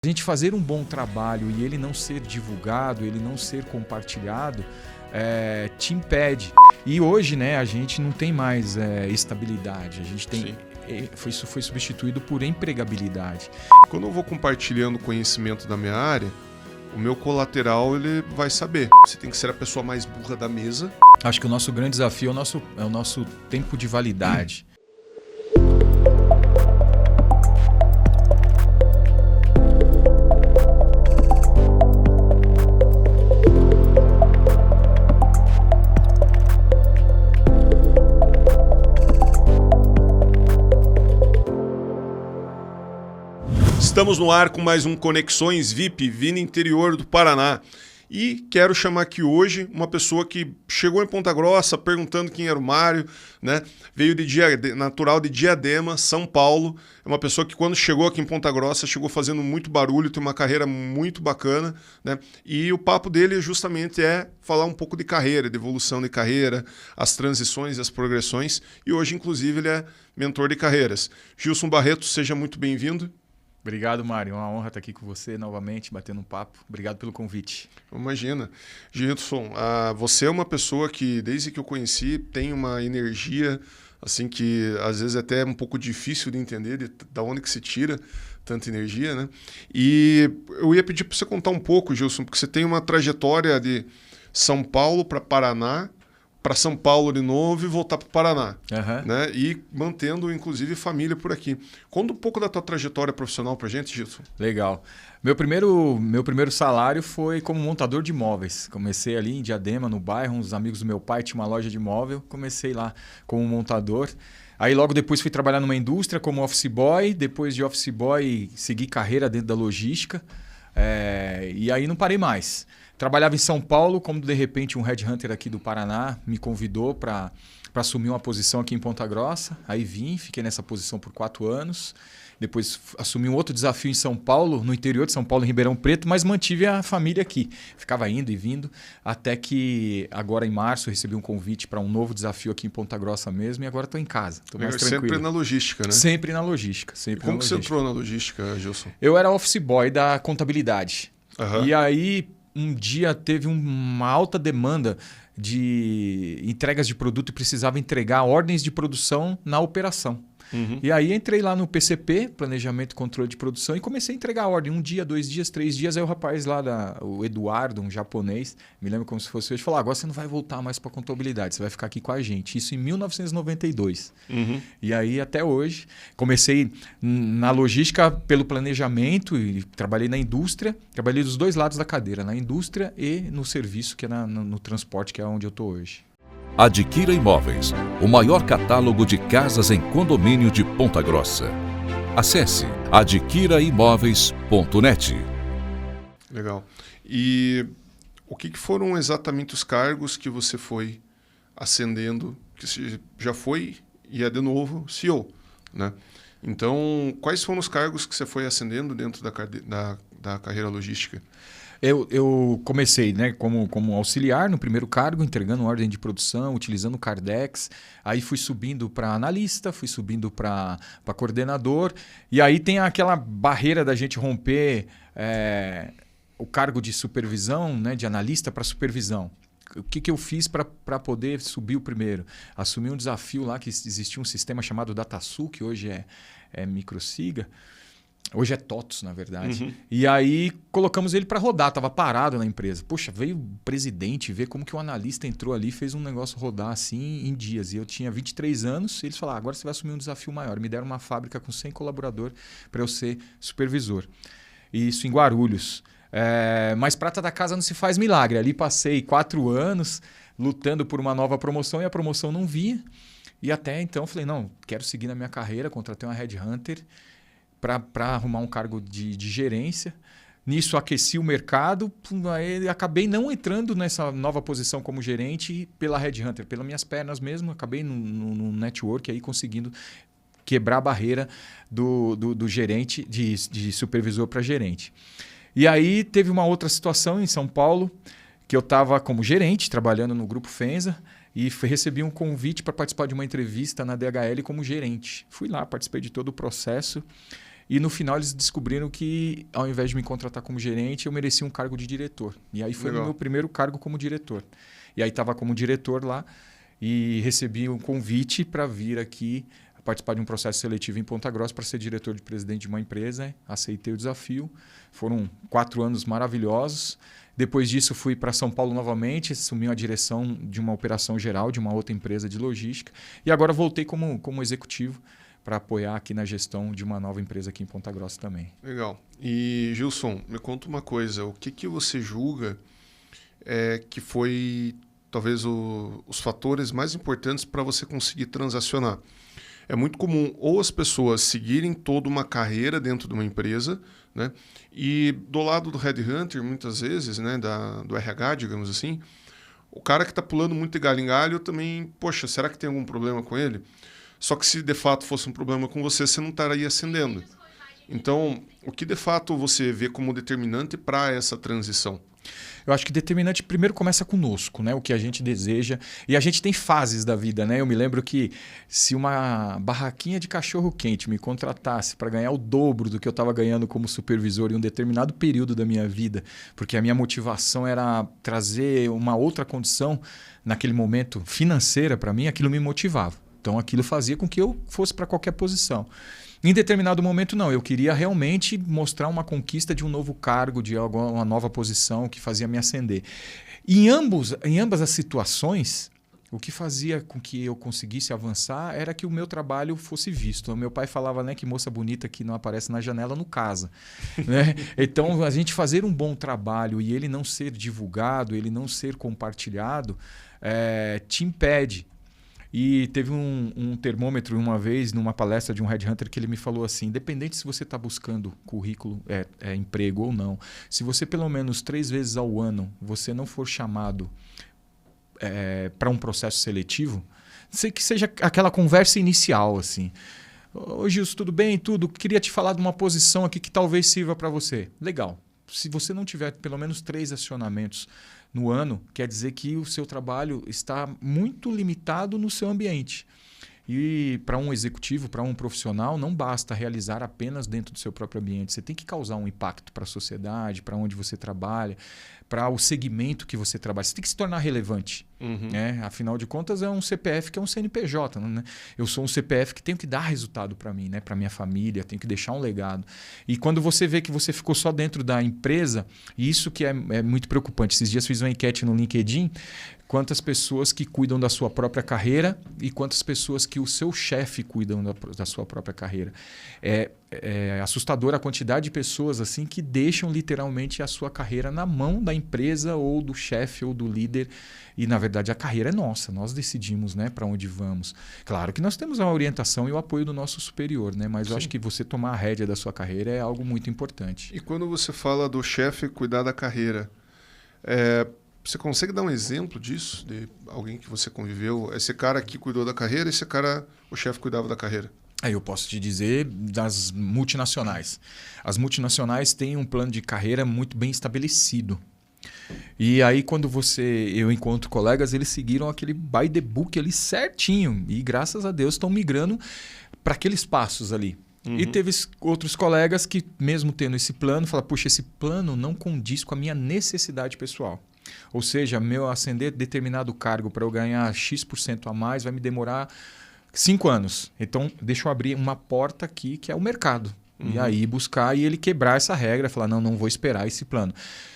A gente fazer um bom trabalho e ele não ser divulgado, ele não ser compartilhado, te impede. E hoje, né, a gente não tem mais estabilidade, a gente tem, isso foi substituído por empregabilidade. Quando eu vou compartilhando conhecimento da minha área, o meu colateral ele vai saber. Você tem que ser a pessoa mais burra da mesa. Acho que o nosso grande desafio é o nosso tempo de validade. Estamos no ar com mais um Conexões VIP, Vina Interior do Paraná. E quero chamar aqui hoje uma pessoa que chegou em Ponta Grossa perguntando quem era o Mário, né? Veio natural de Diadema, São Paulo. É uma pessoa que quando chegou aqui em Ponta Grossa, chegou fazendo muito barulho, tem uma carreira muito bacana, né? E o papo dele justamente é falar um pouco de carreira, de evolução de carreira, as transições e as progressões. E hoje, inclusive, ele é mentor de carreiras. Gilson Barreto, seja muito bem-vindo. Obrigado, Mário. É uma honra estar aqui com você novamente, batendo um papo. Obrigado pelo convite. Imagina. Gilson, você é uma pessoa que, desde que eu conheci, tem uma energia assim que às vezes até é um pouco difícil de entender da onde que se tira tanta energia, né? E eu ia pedir para você contar um pouco, Gilson, porque você tem uma trajetória de São Paulo para Paraná, para São Paulo de novo e voltar para o Paraná, né? E mantendo, inclusive, família por aqui. Conta um pouco da tua trajetória profissional para a gente, Gilson. Legal. Meu primeiro salário foi como montador de imóveis. Comecei ali em Diadema, no bairro, uns amigos do meu pai tinham uma loja de imóvel, comecei lá como montador. Aí logo depois fui trabalhar numa indústria como office boy, depois de office boy segui carreira dentro da logística, e aí não parei mais. Trabalhava em São Paulo, como de repente um headhunter aqui do Paraná me convidou para assumir uma posição aqui em Ponta Grossa. Aí vim, fiquei nessa posição por 4 anos. Depois assumi um outro desafio em São Paulo, no interior de São Paulo, em Ribeirão Preto, mas mantive a família aqui. Ficava indo e vindo, até que agora em março eu recebi um convite para um novo desafio aqui em Ponta Grossa mesmo e agora estou em casa. Estou mais tranquilo. Sempre na logística, né? Sempre na logística. Como que você entrou na logística, Gilson? Eu era office boy da contabilidade. E aí um dia teve uma alta demanda de entregas de produto e precisava entregar ordens de produção na operação. E aí entrei lá no PCP, Planejamento e Controle de Produção, e comecei a entregar a ordem. 1 dia, 2 dias, 3 dias. Aí o rapaz lá, o Eduardo, um japonês, me lembro como se fosse hoje, falou: agora você não vai voltar mais para contabilidade, você vai ficar aqui com a gente. Isso em 1992. E aí até hoje. Comecei na logística pelo planejamento e trabalhei na indústria. Trabalhei dos dois lados da cadeira, na indústria e no serviço, que é no transporte, que é onde eu estou hoje. Adquira Imóveis, o maior catálogo de casas em condomínio de Ponta Grossa. Acesse adquiraimóveis.net. Legal. E o que foram exatamente os cargos que você foi ascendendo, que você já foi e é de novo CEO, né? Então, quais foram os cargos que você foi ascendendo dentro da carreira logística? Eu comecei, né, como auxiliar no primeiro cargo, entregando ordem de produção, utilizando o Cardex. Aí fui subindo para analista, fui subindo para coordenador. E aí tem aquela barreira da gente romper o cargo de supervisão, né, de analista para supervisão. O que eu fiz para poder subir o primeiro? Assumi um desafio lá que existia um sistema chamado DataSul, que hoje é Microsiga. Hoje é TOTOS, na verdade. E aí colocamos ele para rodar, estava parado na empresa. Poxa, veio o presidente ver como que o analista entrou ali e fez um negócio rodar assim em dias. E eu tinha 23 anos e eles falaram: agora você vai assumir um desafio maior. Me deram uma fábrica com 100 colaboradores para eu ser supervisor. Isso em Guarulhos. Mas prata da casa não se faz milagre. Ali passei 4 anos lutando por uma nova promoção e a promoção não vinha. E até então falei: não, quero seguir na minha carreira. Contratei uma headhunter para arrumar um cargo de gerência. Nisso aqueci o mercado, aí acabei não entrando nessa nova posição como gerente pela headhunter, pelas minhas pernas mesmo, acabei no network aí conseguindo quebrar a barreira do gerente, de supervisor para gerente. E aí teve uma outra situação em São Paulo, que eu estava como gerente, trabalhando no Grupo Fenza, e recebi um convite para participar de uma entrevista na DHL como gerente. Fui lá, participei de todo o processo. E no final eles descobriram que, ao invés de me contratar como gerente, eu merecia um cargo de diretor. E aí foi o meu primeiro cargo como diretor. E aí estava como diretor lá e recebi um convite para vir aqui participar de um processo seletivo em Ponta Grossa para ser diretor de presidente de uma empresa. Aceitei o desafio. Foram 4 anos maravilhosos. Depois disso, fui para São Paulo novamente, assumi a direção de uma operação geral de uma outra empresa de logística. E agora voltei como executivo para apoiar aqui na gestão de uma nova empresa aqui em Ponta Grossa também. Legal. E, Gilson, me conta uma coisa. O que você julga que foi, talvez, os fatores mais importantes para você conseguir transacionar? É muito comum ou as pessoas seguirem toda uma carreira dentro de uma empresa, né? E do lado do headhunter, muitas vezes, né, do RH, digamos assim, o cara que está pulando muito de galho em galho também, poxa, será que tem algum problema com ele? Só que se de fato fosse um problema com você, você não estaria ascendendo. Então, o que de fato você vê como determinante para essa transição? Eu acho que determinante primeiro começa conosco, né? O que a gente deseja. E a gente tem fases da vida, né? Eu me lembro que se uma barraquinha de cachorro-quente me contratasse para ganhar o dobro do que eu estava ganhando como supervisor em um determinado período da minha vida, porque a minha motivação era trazer uma outra condição naquele momento financeira para mim, aquilo me motivava. Então aquilo fazia com que eu fosse para qualquer posição. Em determinado momento, não. Eu queria realmente mostrar uma conquista de um novo cargo, de uma nova posição que fazia me ascender. Em ambas as situações, o que fazia com que eu conseguisse avançar era que o meu trabalho fosse visto. O meu pai falava, né, que moça bonita que não aparece na janela não casa. Né? Então, a gente fazer um bom trabalho e ele não ser divulgado, ele não ser compartilhado, te impede. E teve um termômetro uma vez, numa palestra de um headhunter, que ele me falou assim, independente se você está buscando currículo, emprego ou não, se você pelo menos 3 vezes ao ano você não for chamado para um processo seletivo, que seja aquela conversa inicial, assim, ô Gilson, tudo bem? Tudo. Queria te falar de uma posição aqui que talvez sirva para você. Legal. Se você não tiver pelo menos 3 acionamentos no ano, quer dizer que o seu trabalho está muito limitado no seu ambiente. E para um executivo, para um profissional, não basta realizar apenas dentro do seu próprio ambiente. Você tem que causar um impacto para a sociedade, para onde você trabalha, para o segmento que você trabalha. Você tem que se tornar relevante. Né? Afinal de contas, é um CPF que é um CNPJ. Né? Eu sou um CPF que tenho que dar resultado para mim, né? Para minha família, tenho que deixar um legado. E quando você vê que você ficou só dentro da empresa, isso que é muito preocupante. Esses dias fiz uma enquete no LinkedIn, quantas pessoas que cuidam da sua própria carreira e quantas pessoas que o seu chefe cuidam da sua própria carreira. É assustadora a quantidade de pessoas assim que deixam literalmente a sua carreira na mão da empresa ou do chefe ou do líder. E, na verdade, a carreira é nossa. Nós decidimos, né, para onde vamos. Claro que nós temos a orientação e o apoio do nosso superior, né? Mas eu acho que você tomar a rédea da sua carreira é algo muito importante. E quando você fala do chefe cuidar da carreira, você consegue dar um exemplo disso? De alguém que você conviveu? Esse cara aqui cuidou da carreira, esse cara, o chefe cuidava da carreira. Eu posso te dizer das multinacionais. As multinacionais têm um plano de carreira muito bem estabelecido. E aí quando eu encontro colegas, eles seguiram aquele by the book ali certinho. E graças a Deus estão migrando para aqueles passos ali. E teve outros colegas que, mesmo tendo esse plano, falaram, puxa, esse plano não condiz com a minha necessidade pessoal. Ou seja, meu ascender determinado cargo para eu ganhar X% a mais vai me demorar 5 anos. Então, deixa eu abrir uma porta aqui que é o mercado. E aí buscar e ele quebrar essa regra, falar, não vou esperar esse plano.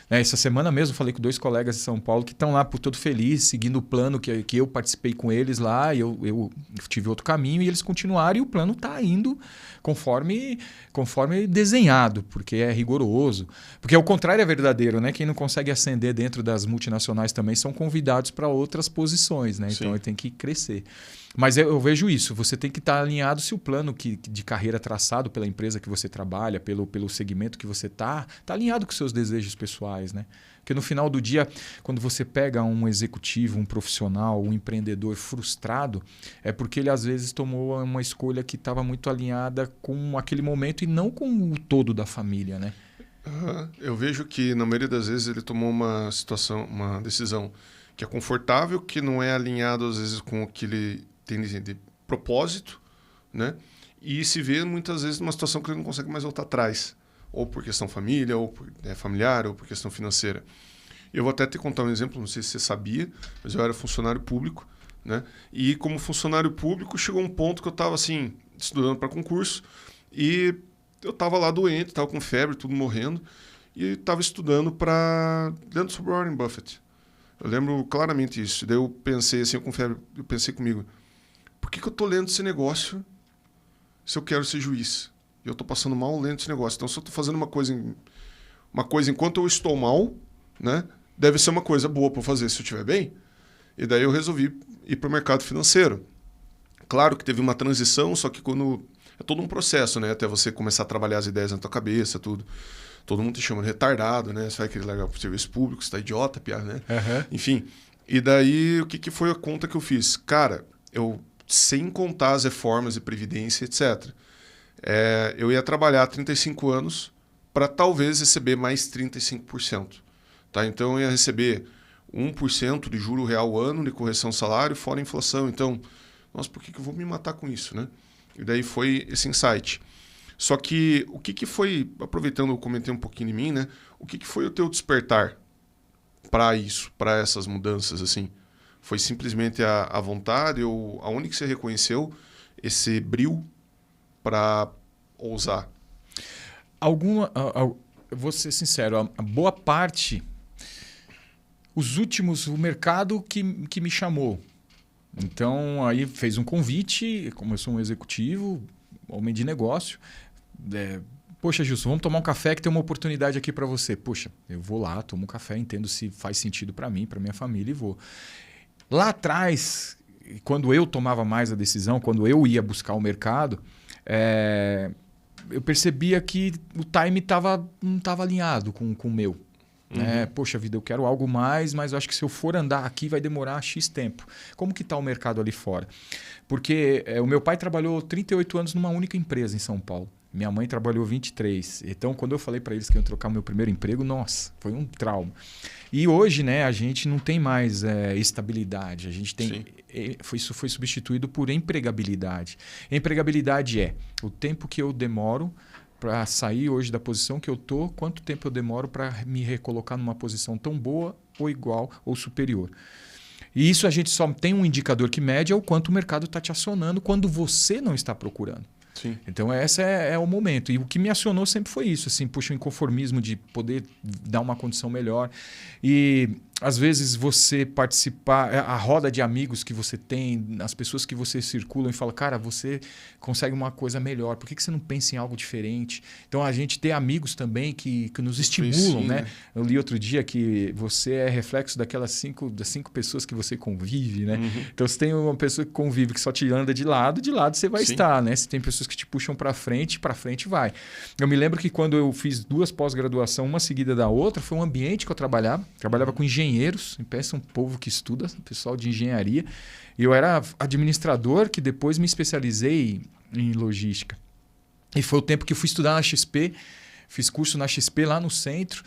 Essa semana mesmo falei com 2 colegas de São Paulo que estão lá por todo feliz, seguindo o plano que eu participei com eles lá, e eu tive outro caminho e eles continuaram e o plano está indo conforme desenhado, porque é rigoroso. Porque o contrário é verdadeiro, né? Quem não consegue ascender dentro das multinacionais também são convidados para outras posições, né? Então ele tem que crescer. Mas eu vejo isso, você tem que estar alinhado se o plano de carreira traçado pela empresa que você trabalha, pelo segmento que você está alinhado com os seus desejos pessoais, né? Porque no final do dia, quando você pega um executivo, um profissional, um empreendedor frustrado, é porque ele às vezes tomou uma escolha que estava muito alinhada com aquele momento e não com o todo da família, né? Eu vejo que na maioria das vezes ele tomou uma decisão que é confortável, que não é alinhado às vezes com o que ele tem de propósito, né? e se vê muitas vezes numa situação que ele não consegue mais voltar atrás, ou por questão família, ou por, familiar, ou por questão financeira. Eu vou até te contar um exemplo, não sei se você sabia, mas eu era funcionário público, né? E como funcionário público, chegou um ponto que eu estava assim, estudando para concurso, e eu estava lá doente, estava com febre, tudo morrendo, e estava estudando lendo sobre o Warren Buffett. Eu lembro claramente isso. Daí eu pensei assim, com febre, eu pensei comigo, por que eu estou lendo esse negócio se eu quero ser juiz? E eu estou passando mal lendo esse negócio. Então, se eu estou fazendo uma coisa enquanto eu estou mal, né, deve ser uma coisa boa para eu fazer se eu estiver bem. E daí eu resolvi ir para o mercado financeiro. Claro que teve uma transição, só que é todo um processo, né? Até você começar a trabalhar as ideias na tua cabeça, tudo. Todo mundo te chama de retardado, né? Você vai querer largar para o serviço público, você tá idiota, piada, né? Uhum. Enfim. E daí, o que foi a conta que eu fiz? Cara, sem contar as reformas e previdência, etc., eu ia trabalhar 35 anos para talvez receber mais 35%. Tá? Então, eu ia receber 1% de juro real ano de correção salário, fora a inflação. Então, nossa, por que eu vou me matar com isso, né? E daí foi esse insight. Só que o que foi, aproveitando, eu comentei um pouquinho de mim, né? O que foi o teu despertar para isso, para essas mudanças, assim? Foi simplesmente a vontade ou aonde que você reconheceu esse brio para ousar? Vou ser sincero, a boa parte, o mercado que me chamou. Então, aí fez um convite, como eu sou um executivo, homem de negócio. Poxa, Gilson, vamos tomar um café que tem uma oportunidade aqui para você. Poxa, eu vou lá, tomo um café, entendo se faz sentido para mim, para minha família e vou. Lá atrás, quando eu tomava mais a decisão, quando eu ia buscar o mercado, eu percebia que o time não estava alinhado com o meu. Uhum. Poxa vida, eu quero algo mais, mas eu acho que se eu for andar aqui vai demorar X tempo. Como que está o mercado ali fora? Porque o meu pai trabalhou 38 anos numa única empresa em São Paulo. Minha mãe trabalhou 23. Então, quando eu falei para eles que eu ia trocar o meu primeiro emprego, nossa, foi um trauma. E hoje, né, a gente não tem mais estabilidade. A gente tem, isso foi substituído por empregabilidade. Empregabilidade é o tempo que eu demoro para sair hoje da posição que eu estou, quanto tempo eu demoro para me recolocar numa posição tão boa ou igual ou superior. E isso a gente só tem um indicador que mede, é o quanto o mercado está te acionando quando você não está procurando. Sim. Então, esse é o momento. E o que me acionou sempre foi isso. Assim, puxa, o inconformismo de poder dar uma condição melhor. E, às vezes, você participar... A roda de amigos que você tem, as pessoas que você circulam e fala, cara, você consegue uma coisa melhor. Por que você não pensa em algo diferente? Então, a gente ter amigos também que nos estimulam, sim, né? Eu li outro dia que você é reflexo das cinco pessoas que você convive, né? Uhum. Então, se tem uma pessoa que convive que só te anda de lado você vai estar, né? Se tem pessoas que te puxam para frente vai. Eu me lembro que quando eu fiz 2 pós-graduação, uma seguida da outra, foi um ambiente que eu trabalhava com engenheiros, pensa um povo que estuda, pessoal de engenharia, e eu era administrador que depois me especializei em logística. E foi o tempo que eu fui estudar na XP, fiz curso na XP lá no centro,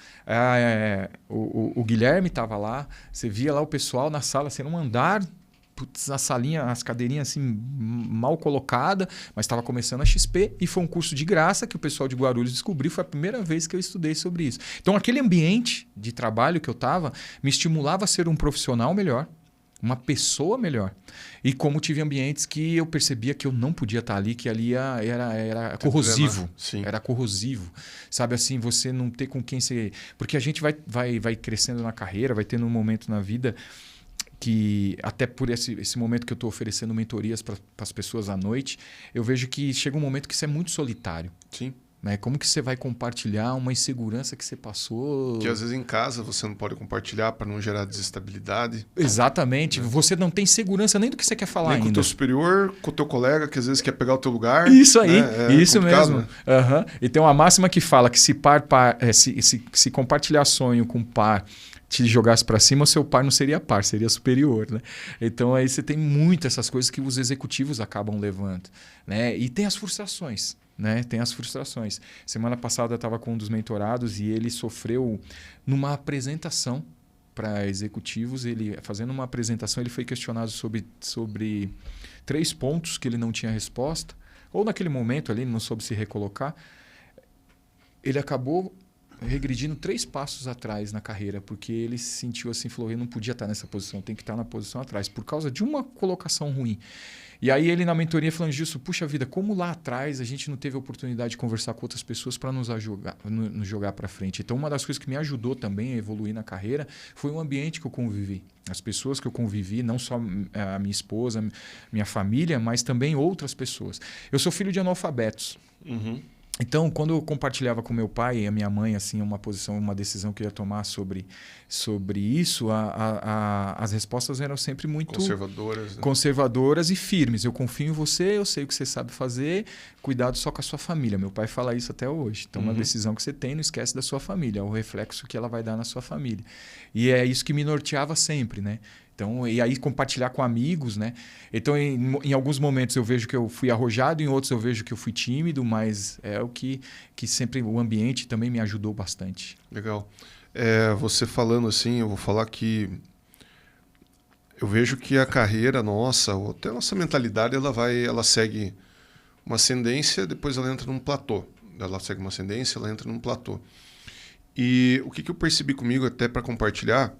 o Guilherme estava lá, você via lá o pessoal na sala, assim, um andar... Putz, a salinha, as cadeirinhas assim mal colocada, mas estava começando a XP e foi um curso de graça que o pessoal de Guarulhos descobriu, foi a primeira vez que eu estudei sobre isso. Então aquele ambiente de trabalho que eu estava me estimulava a ser um profissional melhor, uma pessoa melhor. E como tive ambientes que eu percebia que eu não podia estar ali, que ali era corrosivo. Era corrosivo. Sabe assim, você não ter com quem você... Porque a gente vai crescendo na carreira, vai tendo um momento na vida... que até por esse momento que eu estou oferecendo mentorias para as pessoas à noite, eu vejo que chega um momento que isso é muito solitário. Sim. Né? Como que você vai compartilhar uma insegurança que você passou? Que às vezes em casa você não pode compartilhar para não gerar desestabilidade. Exatamente. Você não tem segurança nem do que você quer falar nem ainda. Com o teu superior, com o teu colega, que às vezes quer pegar o teu lugar. Isso aí, isso mesmo. Né? Uhum. E tem uma máxima que fala que se compartilhar sonho com par te jogasse para cima, o seu par não seria par, seria superior, né? Então aí você tem muitas essas coisas que os executivos acabam levando, né? E tem as frustrações, né? Tem as frustrações. Semana passada eu estava com um dos mentorados e ele sofreu numa apresentação para executivos, ele fazendo uma apresentação, ele foi questionado sobre 3 pontos que ele não tinha resposta. ou naquele momento ali, ele não soube se recolocar, ele acabou regredindo 3 passos atrás na carreira, porque ele se sentiu assim, falou, eu não podia estar nessa posição, tem que estar na posição atrás, por causa de uma colocação ruim. E aí ele na mentoria falando disso, puxa vida, como lá atrás a gente não teve a oportunidade de conversar com outras pessoas para nos jogar para frente. Então uma das coisas que me ajudou também a evoluir na carreira foi o ambiente que eu convivi. As pessoas que eu convivi, não só a minha esposa, minha família, mas também outras pessoas. Eu sou filho de analfabetos. Uhum. Então, quando eu compartilhava com meu pai e a minha mãe assim, uma decisão que eu ia tomar sobre isso, as respostas eram sempre muito conservadoras e firmes. Eu confio em você, eu sei o que você sabe fazer, cuidado só com a sua família. Meu pai fala isso até hoje. Então, uma decisão que você tem, não esquece da sua família, é o reflexo que ela vai dar na sua família. E é isso que me norteava sempre, né? Então, e aí compartilhar com amigos, né? Então, em alguns momentos eu vejo que eu fui arrojado, em outros eu vejo que eu fui tímido, mas é o que sempre o ambiente também me ajudou bastante. Legal. Você falando assim, eu vou falar que eu vejo que a carreira nossa, ou até a nossa mentalidade, ela segue uma ascendência, depois ela entra num platô. Ela segue uma ascendência, ela entra num platô. E o que eu percebi comigo, até para compartilhar,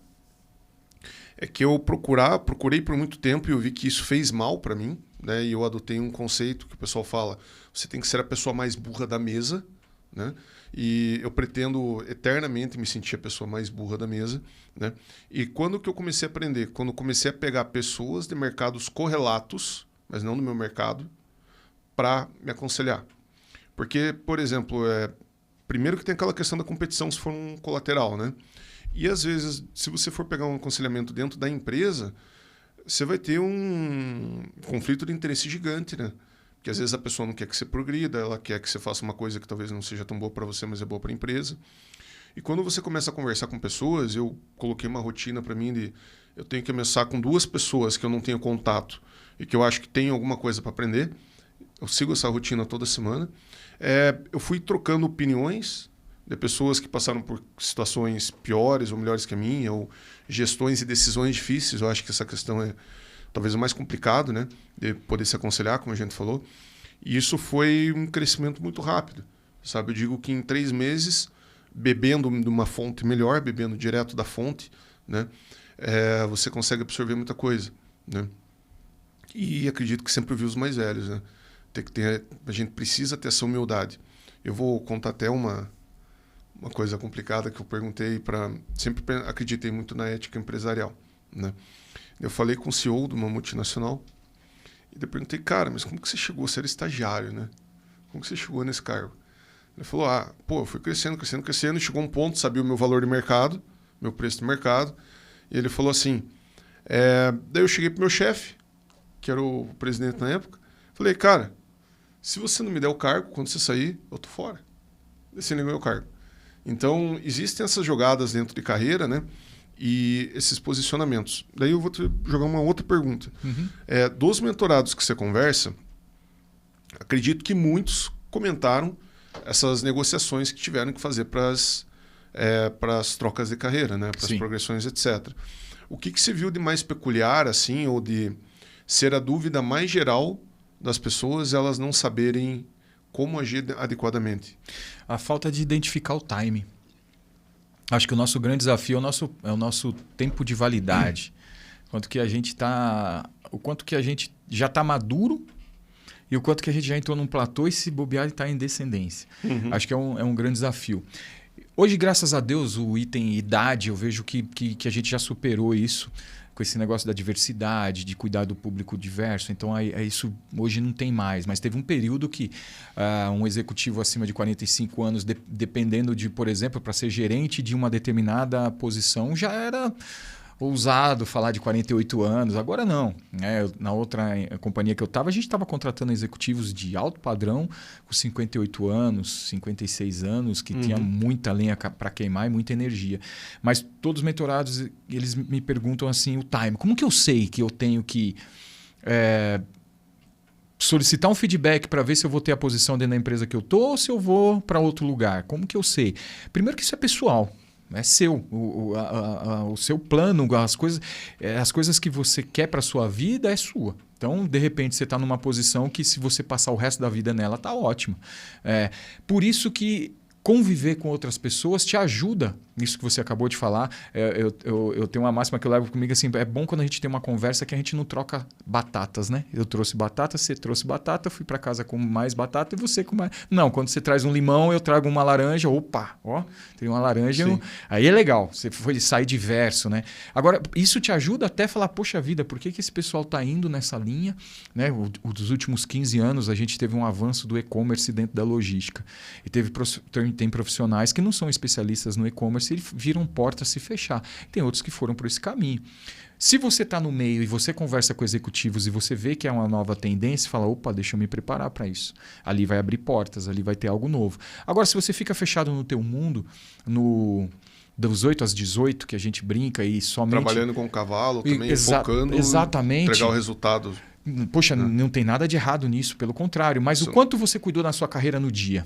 é que eu procurei por muito tempo e eu vi que isso fez mal para mim, né? E eu adotei um conceito que o pessoal fala, você tem que ser a pessoa mais burra da mesa, né? E eu pretendo eternamente me sentir a pessoa mais burra da mesa, né? E quando que eu comecei a aprender? Quando eu comecei a pegar pessoas de mercados correlatos, mas não do meu mercado, para me aconselhar. Porque, por exemplo, primeiro que tem aquela questão da competição se for um colateral, né? E às vezes, se você for pegar um aconselhamento dentro da empresa, você vai ter um conflito de interesse gigante, né? Porque às vezes a pessoa não quer que você progrida, ela quer que você faça uma coisa que talvez não seja tão boa para você, mas é boa para a empresa. E quando você começa a conversar com pessoas, eu coloquei uma rotina para mim de eu tenho que começar com 2 pessoas que eu não tenho contato e que eu acho que tem alguma coisa para aprender. Eu sigo essa rotina toda semana. Eu fui trocando opiniões de pessoas que passaram por situações piores ou melhores que a minha, ou gestões e decisões difíceis. Eu acho que essa questão é talvez o mais complicado, né? De poder se aconselhar, como a gente falou. E isso foi um crescimento muito rápido, sabe? Eu digo que em 3 meses, bebendo de uma fonte melhor, bebendo direto da fonte, né? Você consegue absorver muita coisa, né? E acredito que sempre vi os mais velhos, né? A gente precisa ter essa humildade. Eu vou contar até uma coisa complicada que eu perguntei sempre acreditei muito na ética empresarial, né? Eu falei com o CEO de uma multinacional e eu perguntei, cara, mas como que você chegou? Você era estagiário, né? Como que você chegou nesse cargo? Ele falou, eu fui crescendo, e chegou um ponto, sabia o meu valor de mercado, meu preço de mercado, e ele falou assim, daí eu cheguei pro meu chefe, que era o presidente na época, falei, cara, se você não me der o cargo, quando você sair, eu tô fora. Você negou o cargo. Então, existem essas jogadas dentro de carreira, né? E esses posicionamentos. Daí eu vou te jogar uma outra pergunta. Dos mentorados que você conversa, acredito que muitos comentaram essas negociações que tiveram que fazer para as trocas de carreira, né? Para as progressões, etc. O que você viu de mais peculiar, assim, ou de ser a dúvida mais geral das pessoas, elas não saberem como agir adequadamente? A falta de identificar o time. Acho que o nosso grande desafio é o nosso tempo de validade. O quanto que a gente já está maduro e o quanto que a gente já entrou num platô e se bobear está em descendência. Acho que é um grande desafio. Hoje, graças a Deus, o item idade, eu vejo que a gente já superou isso com esse negócio da diversidade, de cuidar do público diverso. Então, isso hoje não tem mais. Mas teve um período que um executivo acima de 45 anos, dependendo de, por exemplo, para ser gerente de uma determinada posição, já era ousado falar de 48 anos. Agora não. Na outra companhia que eu estava, a gente estava contratando executivos de alto padrão com 58 anos, 56 anos, que tinha muita lenha para queimar e muita energia. Mas todos os mentorados, eles me perguntam assim, o time. Como que eu sei que eu tenho que solicitar um feedback para ver se eu vou ter a posição dentro da empresa que eu estou ou se eu vou para outro lugar? Como que eu sei? Primeiro que isso é pessoal. É seu. O seu plano, as coisas que você quer para sua vida é sua. Então, de repente, você está numa posição que, se você passar o resto da vida nela, está ótimo. Por isso que conviver com outras pessoas te ajuda. Isso que você acabou de falar, eu tenho uma máxima que eu levo comigo assim, é bom quando a gente tem uma conversa que a gente não troca batatas, né? Eu trouxe batata, você trouxe batata, fui para casa com mais batata e você com mais... Não, quando você traz um limão, eu trago uma laranja, opa, ó, tem uma laranja, aí é legal, você foi sair diverso, né? Agora, isso te ajuda até a falar, poxa vida, por que esse pessoal está indo nessa linha? Né? Dos últimos 15 anos, a gente teve um avanço do e-commerce dentro da logística. E tem profissionais que não são especialistas no e-commerce e viram portas se fechar. Tem outros que foram por esse caminho. Se você está no meio e você conversa com executivos e você vê que é uma nova tendência, fala, opa, deixa eu me preparar para isso. Ali vai abrir portas, ali vai ter algo novo. Agora, se você fica fechado no teu mundo, dos 8 às 18, que a gente brinca e somente... Trabalhando com o cavalo também, focando, exatamente. Entregar o resultado. Poxa, não tem nada de errado nisso, pelo contrário. Mas o quanto você cuidou da sua carreira no dia?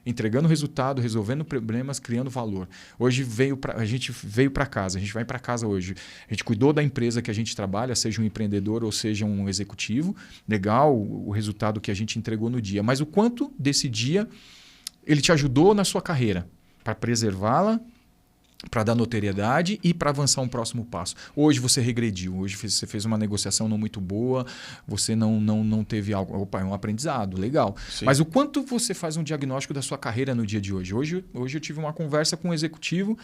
Entregando resultado, resolvendo problemas, criando valor. Hoje a gente veio para casa, a gente vai para casa hoje. A gente cuidou da empresa que a gente trabalha, seja um empreendedor ou seja um executivo. Legal o resultado que a gente entregou no dia. Mas o quanto desse dia ele te ajudou na sua carreira para preservá-la, para dar notoriedade e para avançar um próximo passo. Hoje você regrediu, hoje você fez uma negociação não muito boa, você não teve algo... Opa, é um aprendizado, legal. Sim. Mas o quanto você faz um diagnóstico da sua carreira no dia de hoje? Hoje eu tive uma conversa com um executivo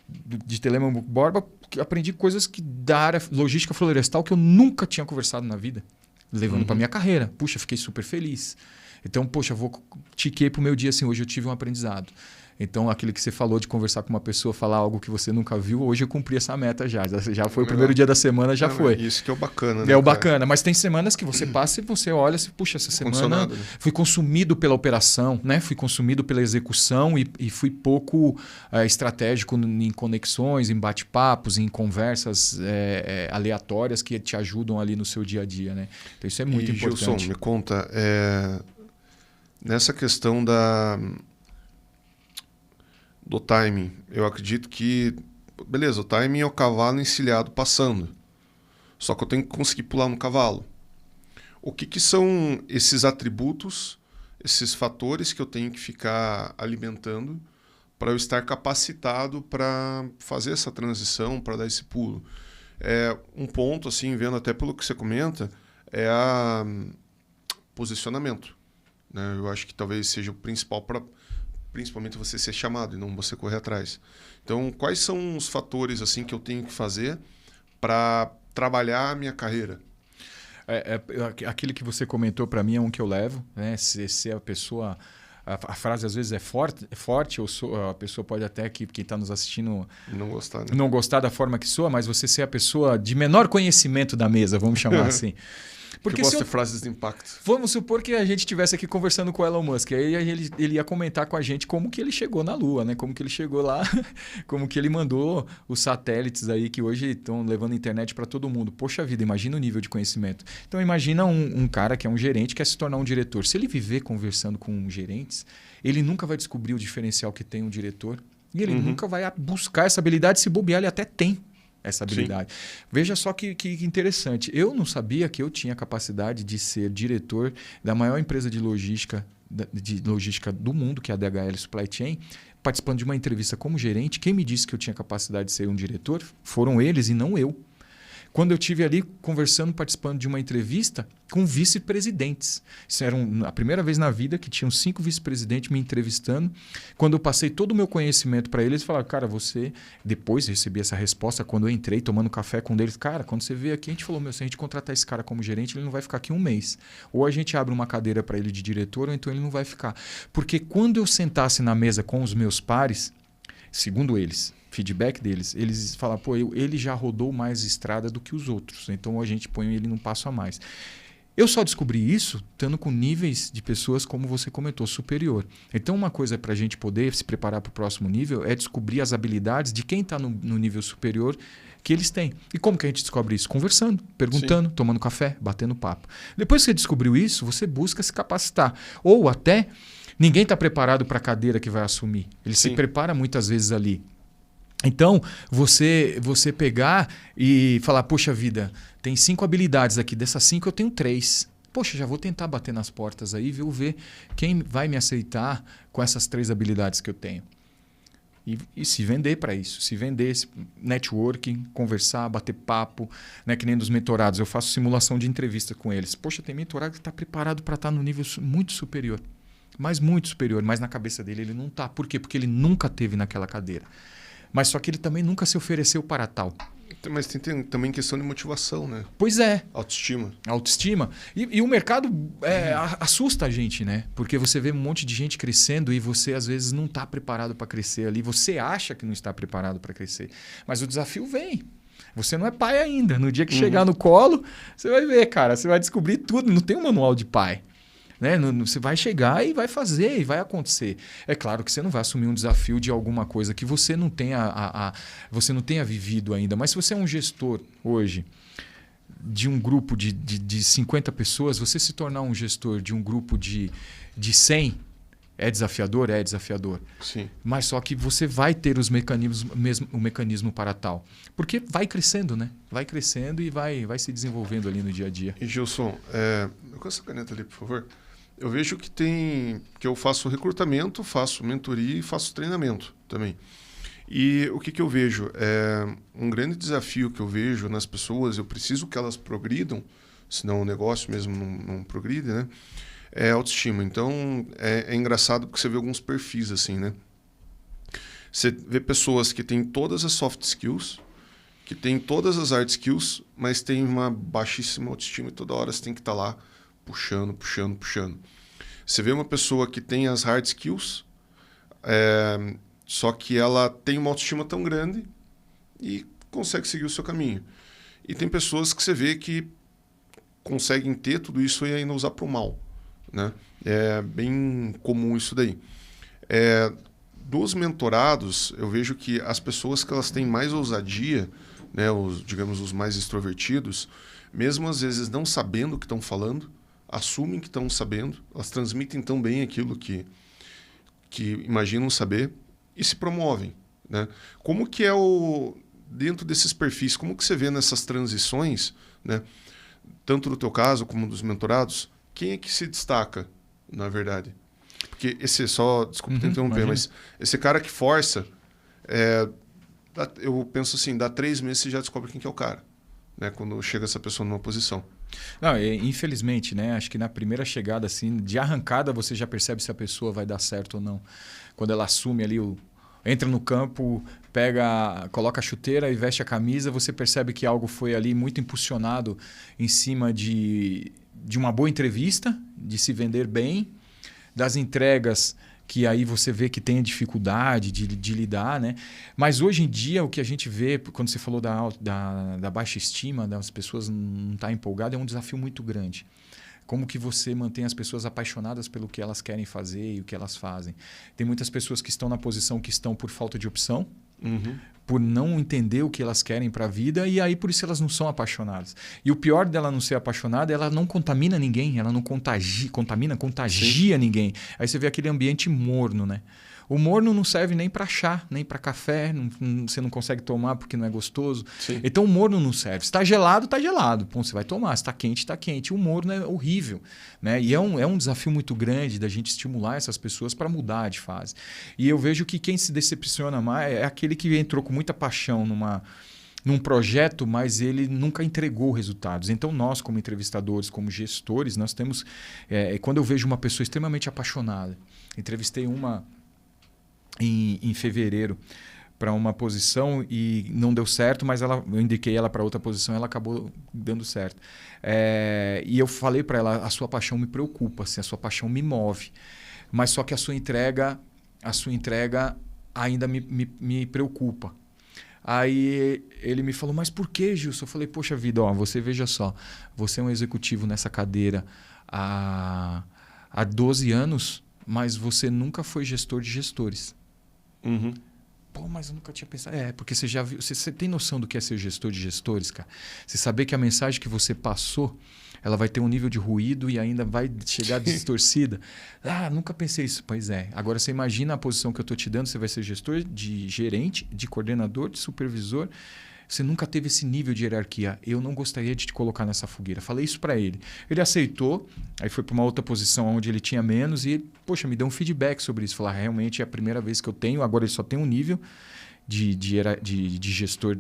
de Telêmaco Borba, que aprendi coisas da área logística florestal que eu nunca tinha conversado na vida, levando para minha carreira. Puxa, fiquei super feliz. Então, poxa, tiquei para o meu dia assim, hoje eu tive um aprendizado. Então, aquilo que você falou de conversar com uma pessoa, falar algo que você nunca viu, hoje eu cumpri essa meta já. Já foi o primeiro dia da semana, já foi. Isso que é o bacana, né? É o bacana. Mas tem semanas que você passa e você olha e puxa, essa semana fui consumido pela operação, né? Fui consumido pela execução e fui pouco estratégico em conexões, em bate-papos, em conversas aleatórias que te ajudam ali no seu dia a dia, né? Então, isso é muito importante. Gilson, me conta, nessa questão do timing, eu acredito que, beleza, o timing é o cavalo encilhado passando, só que eu tenho que conseguir pular no cavalo. O que são esses atributos, esses fatores que eu tenho que ficar alimentando para eu estar capacitado para fazer essa transição, para dar esse pulo? Um ponto, assim, vendo até pelo que você comenta, é posicionamento, né? Eu acho que talvez seja o principal para principalmente você ser chamado e não você correr atrás. Então, quais são os fatores assim que eu tenho que fazer para trabalhar a minha carreira? Aquilo que você comentou para mim é um que eu levo, né? Se a pessoa... A frase às vezes é forte ou a pessoa pode até, quem está nos assistindo, não gostar, né? Não gostar da forma que soa, mas você ser a pessoa de menor conhecimento da mesa, vamos chamar assim. Porque eu gosto de frases de impacto. Vamos supor que a gente estivesse aqui conversando com o Elon Musk. Aí ele ia comentar com a gente como que ele chegou na Lua, né? Como que ele chegou lá, como que ele mandou os satélites aí que hoje estão levando internet para todo mundo. Poxa vida, imagina o nível de conhecimento. Então imagina um cara que é um gerente que quer se tornar um diretor. Se ele viver conversando com gerentes, ele nunca vai descobrir o diferencial que tem um diretor. E ele nunca vai buscar essa habilidade. Se bobear, ele até tem essa habilidade. Sim. Veja só que interessante. Eu não sabia que eu tinha capacidade de ser diretor da maior empresa de logística do mundo, que é a DHL Supply Chain, participando de uma entrevista como gerente. Quem me disse que eu tinha capacidade de ser um diretor foram eles e não eu. Quando eu estive ali conversando, participando de uma entrevista com vice-presidentes. Isso era a primeira vez na vida que tinham 5 vice-presidentes me entrevistando. Quando eu passei todo o meu conhecimento para eles, falaram, cara, você... Depois recebi essa resposta quando eu entrei tomando café com eles. Cara, quando você veio aqui, a gente falou, se a gente contratar esse cara como gerente, ele não vai ficar aqui um mês. Ou a gente abre uma cadeira para ele de diretor, ou então ele não vai ficar. Porque quando eu sentasse na mesa com os meus pares, segundo eles... feedback deles, eles falam, ele já rodou mais estrada do que os outros, então a gente põe ele num passo a mais. Eu só descobri isso estando com níveis de pessoas, como você comentou, superior. Então uma coisa para a gente poder se preparar para o próximo nível é descobrir as habilidades de quem está no nível superior que eles têm. E como que a gente descobre isso? Conversando, perguntando, tomando café, batendo papo. Depois que você descobriu isso, você busca se capacitar. Ou até... Ninguém está preparado para a cadeira que vai assumir. Ele Sim. se prepara muitas vezes ali. Então, você pegar e falar, poxa vida, tem 5 habilidades aqui, dessas 5 eu tenho 3. Poxa, já vou tentar bater nas portas aí, ver quem vai me aceitar com essas 3 habilidades que eu tenho. E se vender para isso, se vender, networking, conversar, bater papo, né? Que nem dos mentorados. Eu faço simulação de entrevista com eles. Poxa, tem mentorado que está preparado para estar no nível muito superior, mas muito superior, mas na cabeça dele ele não está. Por quê? Porque ele nunca teve naquela cadeira. Mas só que ele também nunca se ofereceu para tal. Mas tem também questão de motivação, né? Pois é. Autoestima. Autoestima. E o mercado assusta a gente, né? Porque você vê um monte de gente crescendo e você às vezes não está preparado para crescer ali. Você acha que não está preparado para crescer. Mas o desafio vem. Você não é pai ainda. No dia que chegar no colo, você vai ver, cara. Você vai descobrir tudo. Não tem um manual de pai. Né? Você vai chegar e vai fazer, e vai acontecer. É claro que você não vai assumir um desafio de alguma coisa que você não tenha, você não tenha vivido ainda. Mas se você é um gestor hoje de um grupo de 50 pessoas, você se tornar um gestor de um grupo de 100 é desafiador? É desafiador. Sim. Mas só que você vai ter o mecanismo para tal. Porque vai crescendo, né? Vai crescendo e vai se desenvolvendo ali no dia a dia. E Gilson, com essa caneta ali, por favor. Eu vejo que eu faço recrutamento, faço mentoria e faço treinamento também. E o que eu vejo? Um grande desafio que eu vejo nas pessoas, eu preciso que elas progridam, senão o negócio mesmo não progride, né? É autoestima. Então, é engraçado porque você vê alguns perfis assim, né? Você vê pessoas que têm todas as soft skills, que têm todas as hard skills, mas têm uma baixíssima autoestima e toda hora você tem que estar lá puxando. Você vê uma pessoa que tem as hard skills, só que ela tem uma autoestima tão grande e consegue seguir o seu caminho. E tem pessoas que você vê que conseguem ter tudo isso e ainda usar para o mal, né? É bem comum isso daí. Dos mentorados, eu vejo que as pessoas que elas têm mais ousadia, né, digamos, os mais extrovertidos, mesmo às vezes não sabendo o que estão falando, assumem que estão sabendo, elas transmitem tão bem aquilo que imaginam saber e se promovem, né? Como que dentro desses perfis, como que você vê nessas transições, né, tanto no teu caso como dos mentorados, quem é que se destaca, na verdade? Porque desculpa te interromper, mas esse cara que força, eu penso assim, dá 3 meses você já descobre quem que é o cara, né, quando chega essa pessoa numa posição. Não, infelizmente, né? Acho que na primeira chegada, assim, de arrancada, você já percebe se a pessoa vai dar certo ou não. Quando ela assume ali, entra no campo, coloca a chuteira e veste a camisa, você percebe que algo foi ali muito impulsionado em cima de uma boa entrevista, de se vender bem, das entregas que aí você vê que tem dificuldade de lidar, né? Mas hoje em dia o que a gente vê, quando você falou da baixa estima, das pessoas não estar empolgadas, é um desafio muito grande. Como que você mantém as pessoas apaixonadas pelo que elas querem fazer e o que elas fazem? Tem muitas pessoas que estão na posição que estão por falta de opção, por não entender o que elas querem para a vida, e aí por isso elas não são apaixonadas. E o pior dela não ser apaixonada, ela não contamina ninguém, ela não contagia ninguém. Aí você vê aquele ambiente morno, né? O morno não serve nem para chá, nem para café, você não consegue tomar porque não é gostoso. Sim. Então o morno não serve. Se está gelado, está gelado. Bom, você vai tomar. Se está quente, está quente. O morno é horrível, né? E é um desafio muito grande da gente estimular essas pessoas para mudar de fase. E eu vejo que quem se decepciona mais é aquele que entrou com muita paixão num projeto, mas ele nunca entregou resultados. Então nós, como entrevistadores, como gestores, nós temos... quando eu vejo uma pessoa extremamente apaixonada, entrevistei uma... Em fevereiro para uma posição e não deu certo, mas eu indiquei ela para outra posição e ela acabou dando certo. E eu falei para ela, a sua paixão me preocupa, assim, a sua paixão me move, mas só que a sua entrega ainda me preocupa. Aí ele me falou, mas por que, Gilson? Eu falei, poxa vida, você veja só, você é um executivo nessa cadeira há 12 anos, mas você nunca foi gestor de gestores. Pô, mas eu nunca tinha pensado. Porque você já viu, você tem noção do que é ser gestor de gestores, cara? Você saber que a mensagem que você passou, ela vai ter um nível de ruído e ainda vai chegar distorcida. Nunca pensei isso. Pois é. Agora você imagina a posição que eu estou te dando, você vai ser gestor, de gerente, de coordenador, de supervisor. Você nunca teve esse nível de hierarquia. Eu não gostaria de te colocar nessa fogueira. Falei isso para ele. Ele aceitou, aí foi para uma outra posição onde ele tinha menos e, poxa, me deu um feedback sobre isso. Falar, realmente é a primeira vez que eu tenho, agora ele só tem um nível de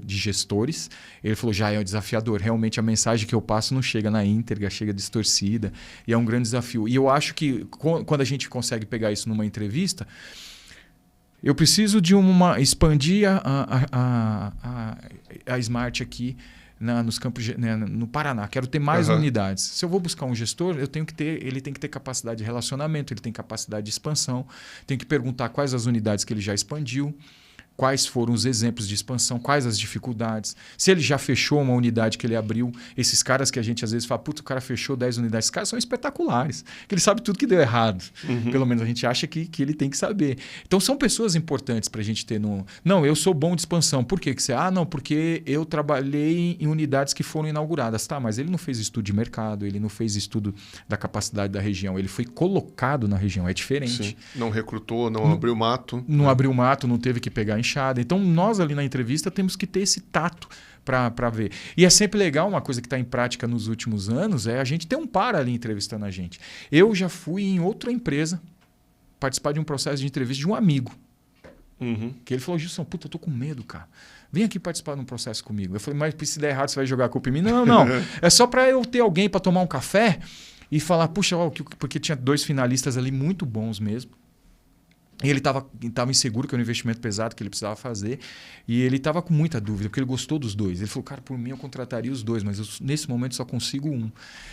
gestores. Ele falou, já é um desafiador. Realmente a mensagem que eu passo não chega na íntegra, chega distorcida. E é um grande desafio. E eu acho que quando a gente consegue pegar isso numa entrevista, eu preciso de expandir a Smart aqui nos campos, no Paraná. Quero ter mais unidades. Se eu vou buscar um gestor, ele tem que ter capacidade de relacionamento, ele tem capacidade de expansão. Tenho que perguntar quais as unidades que ele já expandiu, quais foram os exemplos de expansão, quais as dificuldades. Se ele já fechou uma unidade que ele abriu, esses caras que a gente às vezes fala, puta, o cara fechou 10 unidades, esses caras são espetaculares, que ele sabe tudo que deu errado. Pelo menos a gente acha que ele tem que saber. Então são pessoas importantes para a gente ter no... Não, eu sou bom de expansão. Por quê? Não, porque eu trabalhei em unidades que foram inauguradas. Tá, mas ele não fez estudo de mercado, ele não fez estudo da capacidade da região, ele foi colocado na região, é diferente. Sim. Não recrutou, não abriu mato. Não abriu mato, não teve que pegar enxada. Então, nós ali na entrevista temos que ter esse tato para ver. E é sempre legal, uma coisa que está em prática nos últimos anos, é a gente ter um par ali entrevistando a gente. Eu já fui em outra empresa participar de um processo de entrevista de um amigo. Que ele falou, Gilson, puta, eu tô com medo, cara. Vem aqui participar de um processo comigo. Eu falei, mas se der errado, você vai jogar a culpa em mim? Não. É só para eu ter alguém para tomar um café e falar, puxa, porque tinha 2 finalistas ali muito bons mesmo. E ele estava inseguro, que era um investimento pesado que ele precisava fazer. E ele estava com muita dúvida, porque ele gostou dos 2. Ele falou, cara, por mim eu contrataria os 2, mas eu, nesse momento só consigo um.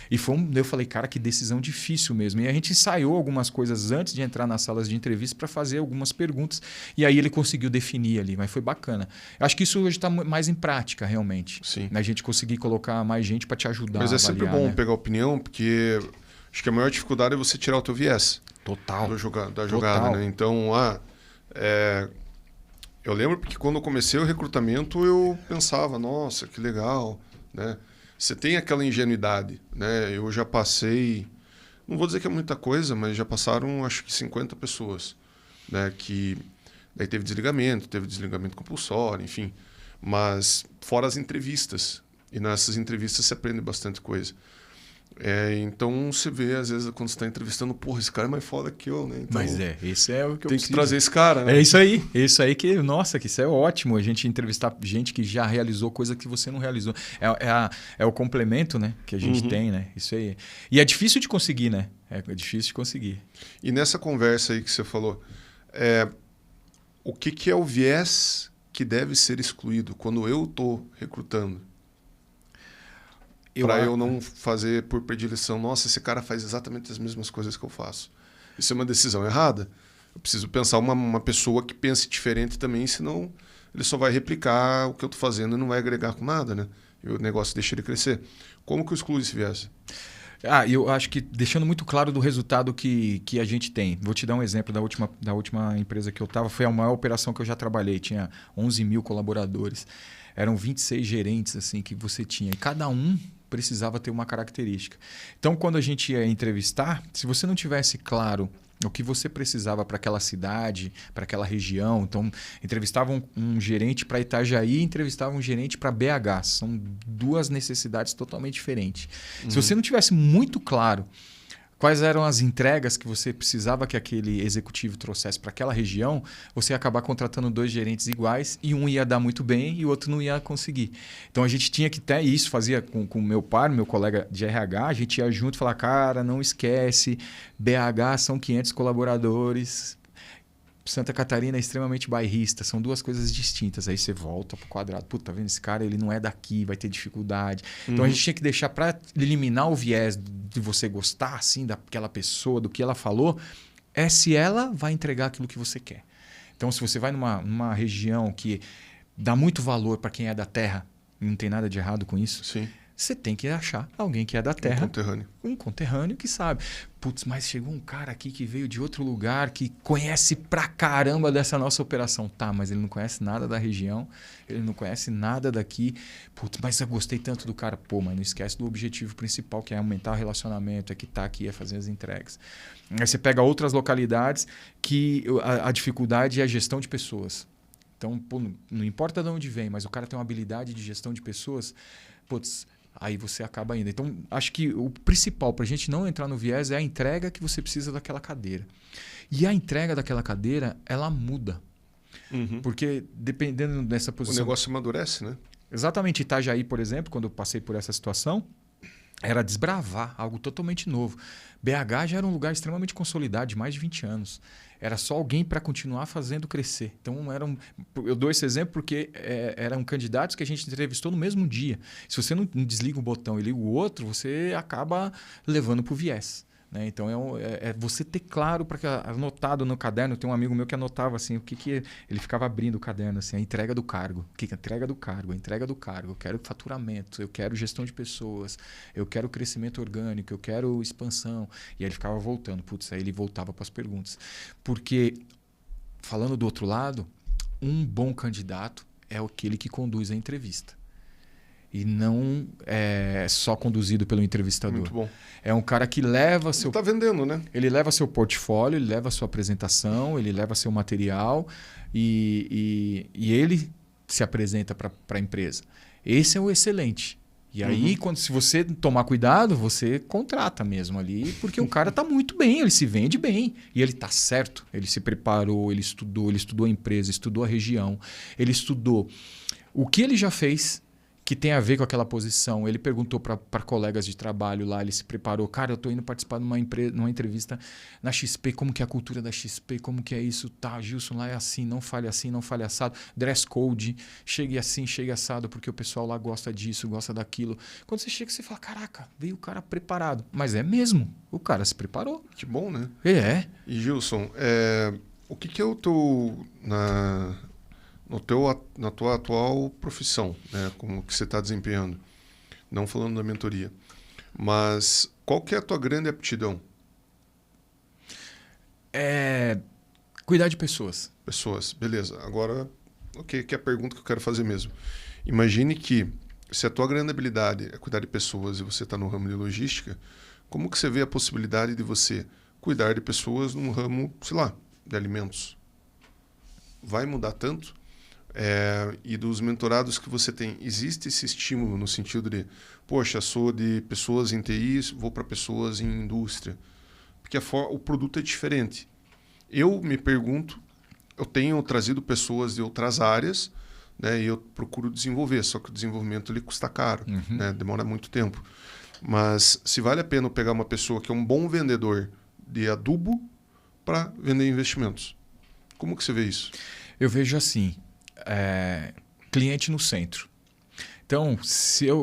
E eu falei, cara, que decisão difícil mesmo. E a gente ensaiou algumas coisas antes de entrar nas salas de entrevista para fazer algumas perguntas. E aí ele conseguiu definir ali, mas foi bacana. Eu acho que isso hoje está mais em prática, realmente. Sim. A gente conseguir colocar mais gente para te ajudar. Mas a avaliar, sempre bom, né, pegar opinião, porque acho que a maior dificuldade é você tirar o teu viés. Total. Da jogada, né? Então, eu lembro porque quando eu comecei o recrutamento, eu pensava, nossa, que legal, né? Você tem aquela ingenuidade, né? Eu já passei, não vou dizer que é muita coisa, mas já passaram, acho que 50 pessoas, né? Que daí teve desligamento compulsório, enfim. Mas fora as entrevistas. E nessas entrevistas você aprende bastante coisa. Então você vê, às vezes, quando você está entrevistando, porra, esse cara é mais foda que eu, né? Então, mas esse é o que eu tem que trazer esse cara, né? É isso aí que, nossa, que isso é ótimo, a gente entrevistar gente que já realizou coisa que você não realizou. É o complemento, né, que a gente tem, né? Isso aí. E é difícil de conseguir, né? É difícil de conseguir. E nessa conversa aí que você falou, o que é o viés que deve ser excluído quando eu estou recrutando? Para eu não fazer por predileção, nossa, esse cara faz exatamente as mesmas coisas que eu faço. Isso é uma decisão errada. Eu preciso pensar uma pessoa que pense diferente também, senão ele só vai replicar o que eu estou fazendo e não vai agregar com nada, né? E o negócio deixa ele crescer. Como que eu excluo esse viés? Eu acho que deixando muito claro do resultado que a gente tem. Vou te dar um exemplo da última empresa que eu estava. Foi a maior operação que eu já trabalhei. Tinha 11 mil colaboradores. Eram 26 gerentes assim, que você tinha. E cada um precisava ter uma característica. Então, quando a gente ia entrevistar, se você não tivesse claro o que você precisava para aquela cidade, para aquela região, então entrevistava um gerente para Itajaí e entrevistava um gerente para BH. São 2 necessidades totalmente diferentes. Se você não tivesse muito claro quais eram as entregas que você precisava que aquele executivo trouxesse para aquela região, você ia acabar contratando 2 gerentes iguais e um ia dar muito bem e o outro não ia conseguir. Então a gente tinha que ter isso, fazia com o meu par, meu colega de RH, a gente ia junto e falar, cara, não esquece, BH são 500 colaboradores, Santa Catarina é extremamente bairrista, são 2 coisas distintas. Aí você volta pro quadrado, puta, tá vendo? Esse cara ele não é daqui, vai ter dificuldade. Então a gente tinha que deixar para eliminar o viés de você gostar assim daquela pessoa, do que ela falou, se ela vai entregar aquilo que você quer. Então se você vai numa região que dá muito valor para quem é da terra, não tem nada de errado com isso. Sim. Você tem que achar alguém que é da Um terra. conterrâneo. Um conterrâneo que sabe. Putz, mas chegou um cara aqui que veio de outro lugar, que conhece pra caramba dessa nossa operação. Tá, mas ele não conhece nada da região, ele não conhece nada daqui. Putz, mas eu gostei tanto do cara. Pô, mas não esquece do objetivo principal, que é aumentar o relacionamento, é que tá aqui, é fazer as entregas. Aí você pega outras localidades que a dificuldade é a gestão de pessoas. Então, pô, não importa de onde vem, mas o cara tem uma habilidade de gestão de pessoas, putz, aí você acaba indo. Então, acho que o principal para a gente não entrar no viés é a entrega que você precisa daquela cadeira. E a entrega daquela cadeira, ela muda. Porque dependendo dessa O posição... negócio amadurece, né? Exatamente. Itajaí, por exemplo, quando eu passei por essa situação, era desbravar algo totalmente novo. BH já era um lugar extremamente consolidado, de mais de 20 anos. Era só alguém para continuar fazendo crescer. Então, eu dou esse exemplo porque eram candidatos que a gente entrevistou no mesmo dia. Se você não desliga um botão e liga o outro, você acaba levando para o viés. Né? Então, é você ter claro, para que anotado no caderno, tem um amigo meu que anotava assim, ele ficava abrindo o caderno, assim, a entrega do cargo. O que é a entrega do cargo? A entrega do cargo. Eu quero faturamento, eu quero gestão de pessoas, eu quero crescimento orgânico, eu quero expansão. E aí ele ficava voltando. Putz, aí ele voltava para as perguntas. Porque, falando do outro lado, um bom candidato é aquele que conduz a entrevista. E não é só conduzido pelo entrevistador. Muito bom. É um cara que leva seu... Tá vendendo, né? Ele leva seu portfólio, ele leva sua apresentação, ele leva seu material e ele se apresenta para a empresa. Esse é o excelente. E aí, se você tomar cuidado, você contrata mesmo ali, porque o cara está muito bem, ele se vende bem. E ele está certo. Ele se preparou, ele estudou a empresa, estudou a região, ele estudou o que ele já fez, que tem a ver com aquela posição. Ele perguntou para colegas de trabalho lá, ele se preparou. Cara, eu estou indo participar numa entrevista na XP, como que é a cultura da XP, como que é isso? Tá, Gilson, lá é assim, não fale assado. Dress code, chegue assim, chegue assado, porque o pessoal lá gosta disso, gosta daquilo. Quando você chega, você fala, caraca, veio o cara preparado. Mas é mesmo, o cara se preparou. Que bom, né? É. E Gilson, o que é o teu... na tua atual profissão, né, como que você está desempenhando, não falando da mentoria, mas qual que é a tua grande aptidão? Cuidar de pessoas. Pessoas, beleza. Agora, que é a pergunta que eu quero fazer mesmo. Imagine que se a tua grande habilidade é cuidar de pessoas e você está no ramo de logística, como que você vê a possibilidade de você cuidar de pessoas num ramo, sei lá, de alimentos? Vai mudar tanto? E dos mentorados que você tem, existe esse estímulo no sentido de, poxa, sou de pessoas em TI, vou para pessoas em indústria? Porque o produto é diferente. Eu me pergunto, eu tenho trazido pessoas de outras áreas, né, e eu procuro desenvolver, só que o desenvolvimento ele custa caro, né, demora muito tempo. Mas se vale a pena eu pegar uma pessoa que é um bom vendedor de adubo para vender investimentos. Como que você vê isso? Eu vejo assim, cliente no centro. Então,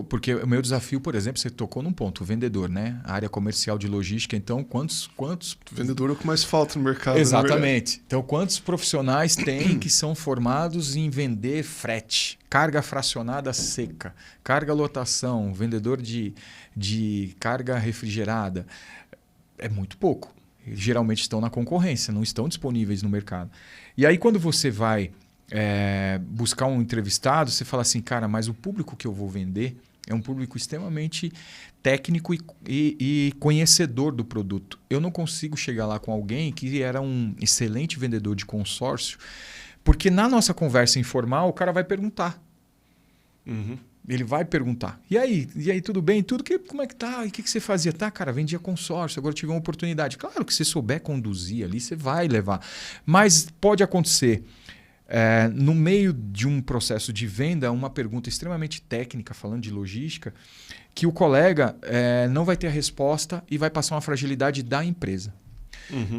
porque o meu desafio, por exemplo, você tocou num ponto, o vendedor, né? A área comercial de logística, então quantos... Vendedor é o que mais falta no mercado. Exatamente. Então, quantos profissionais tem que são formados em vender frete, carga fracionada seca, carga lotação, vendedor de carga refrigerada? É muito pouco. Geralmente estão na concorrência, não estão disponíveis no mercado. E aí, quando você vai buscar um entrevistado, você fala assim, cara, mas o público que eu vou vender é um público extremamente técnico e conhecedor do produto. Eu não consigo chegar lá com alguém que era um excelente vendedor de consórcio, porque na nossa conversa informal o cara vai perguntar. Ele vai perguntar. E aí, tudo bem? Como é que tá? E o que você fazia? Tá, cara, vendia consórcio, agora tive uma oportunidade. Claro que se souber conduzir ali, você vai levar. Mas pode acontecer... no meio de um processo de venda, uma pergunta extremamente técnica, falando de logística, que o colega não vai ter a resposta e vai passar uma fragilidade da empresa.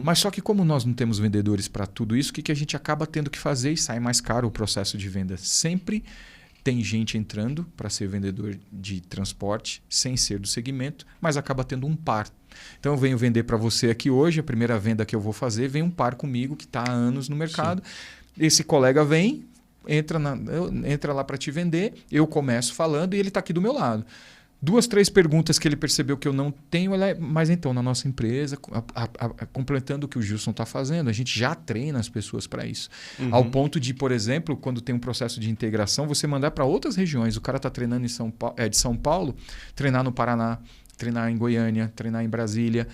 Mas só que como nós não temos vendedores para tudo isso, o que a gente acaba tendo que fazer e sai mais caro o processo de venda? Sempre tem gente entrando para ser vendedor de transporte, sem ser do segmento, mas acaba tendo um par. Então eu venho vender para você aqui hoje, a primeira venda que eu vou fazer, vem um par comigo que está há anos no mercado. Sim. Esse colega vem, entra lá para te vender, eu começo falando e ele está aqui do meu lado. 2, 3 perguntas que ele percebeu que eu não tenho, mas então, na nossa empresa, completando o que o Gilson está fazendo, a gente já treina as pessoas para isso. Ao ponto de, por exemplo, quando tem um processo de integração, você mandar para outras regiões. O cara está treinando de São Paulo, treinar no Paraná, treinar em Goiânia, treinar em Brasília.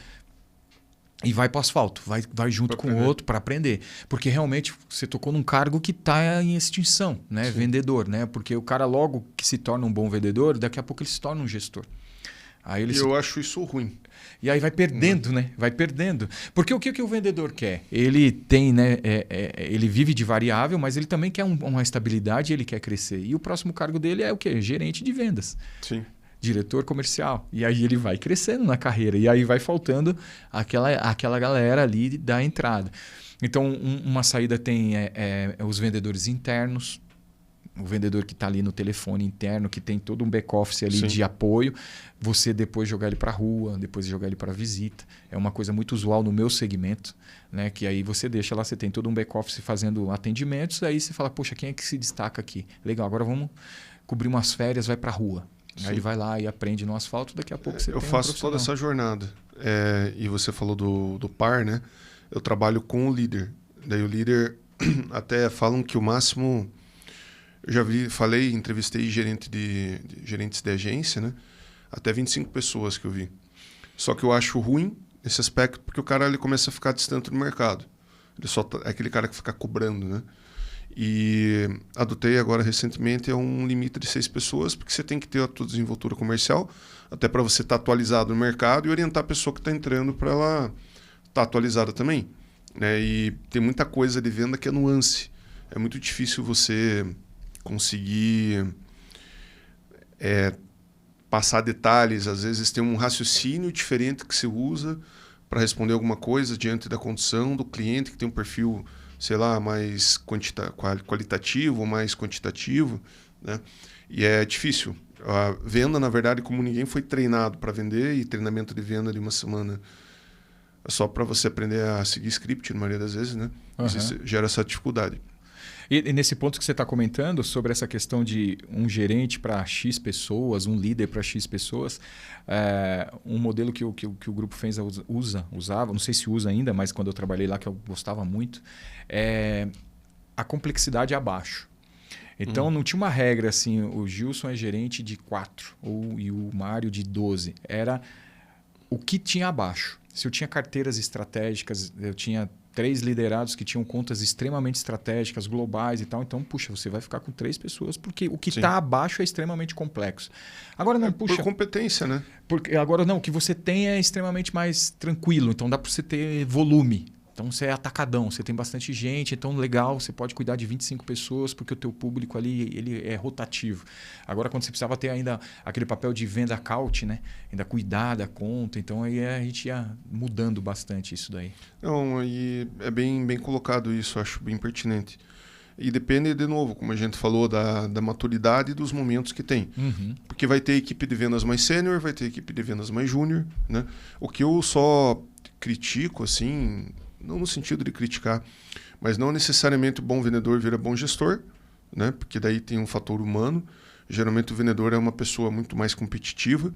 E vai para o asfalto, vai junto com o outro para aprender. Porque realmente você tocou num cargo que está em extinção, né? Sim. Vendedor, né? Porque o cara logo que se torna um bom vendedor, daqui a pouco ele se torna um gestor. Aí eu acho isso ruim. E aí vai perdendo, né? Vai perdendo. Porque o que o vendedor quer? Ele tem, né? Ele vive de variável, mas ele também quer uma estabilidade e ele quer crescer. E o próximo cargo dele é o quê? Gerente de vendas. Sim. Diretor comercial. E aí ele vai crescendo na carreira. E aí vai faltando aquela galera ali da entrada. Então, uma saída tem os vendedores internos. O vendedor que está ali no telefone interno, que tem todo um back-office ali de apoio. Você depois jogar ele para a rua, depois jogar ele para a visita. É uma coisa muito usual no meu segmento. Né? Que aí você deixa lá, você tem todo um back-office fazendo atendimentos. Aí você fala, poxa, quem é que se destaca aqui? Legal, agora vamos cobrir umas férias, vai para a rua. Sim. Aí ele vai lá e aprende no asfalto, daqui a pouco você Eu faço toda essa jornada. E você falou do par, né? Eu trabalho com o líder. Daí o líder até falam que o máximo... Eu já entrevistei gerentes de agência, né? Até 25 pessoas que eu vi. Só que eu acho ruim esse aspecto porque o cara ele começa a ficar distante do mercado. Ele só é aquele cara que fica cobrando, né? E adotei agora recentemente um limite de 6 pessoas, porque você tem que ter a tua desenvoltura comercial, até para você estar atualizado no mercado e orientar a pessoa que está entrando para ela estar atualizada também. Né? E tem muita coisa de venda que é nuance. É muito difícil você conseguir passar detalhes. Às vezes tem um raciocínio diferente que você usa para responder alguma coisa diante da condição do cliente, que tem um perfil... sei lá, mais qualitativo ou mais quantitativo, né? E é difícil. A venda, na verdade, como ninguém foi treinado para vender, e treinamento de venda de uma semana é só para você aprender a seguir script, na maioria das vezes, né? Isso gera essa dificuldade. E nesse ponto que você está comentando sobre essa questão de um gerente para X pessoas, um líder para X pessoas, um modelo que o Grupo Fenza usava, não sei se usa ainda, mas quando eu trabalhei lá, que eu gostava muito, a complexidade abaixo. Então, não tinha uma regra assim, o Gilson é gerente de 4 e o Mário de 12. Era o que tinha abaixo. Se eu tinha carteiras estratégicas, eu tinha 3 liderados que tinham contas extremamente estratégicas, globais e tal. Então, puxa, você vai ficar com 3 pessoas, porque o que está abaixo é extremamente complexo. Agora não, puxa... Por competência, né? Porque agora não, o que você tem é extremamente mais tranquilo. Então, dá para você ter volume. Então, você é atacadão, você tem bastante gente. Então, legal, você pode cuidar de 25 pessoas, porque o teu público ali ele é rotativo. Agora, quando você precisava ter ainda aquele papel de venda couch, né? Ainda cuidar da conta. Então, aí a gente ia mudando bastante isso daí. Não, e é bem colocado isso, acho bem pertinente. E depende, de novo, como a gente falou, da maturidade e dos momentos que tem. Porque vai ter equipe de vendas mais sênior, vai ter equipe de vendas mais júnior, né? O que eu só critico, assim... não no sentido de criticar, mas não necessariamente o bom vendedor vira bom gestor, né? Porque daí tem um fator humano. Geralmente o vendedor é uma pessoa muito mais competitiva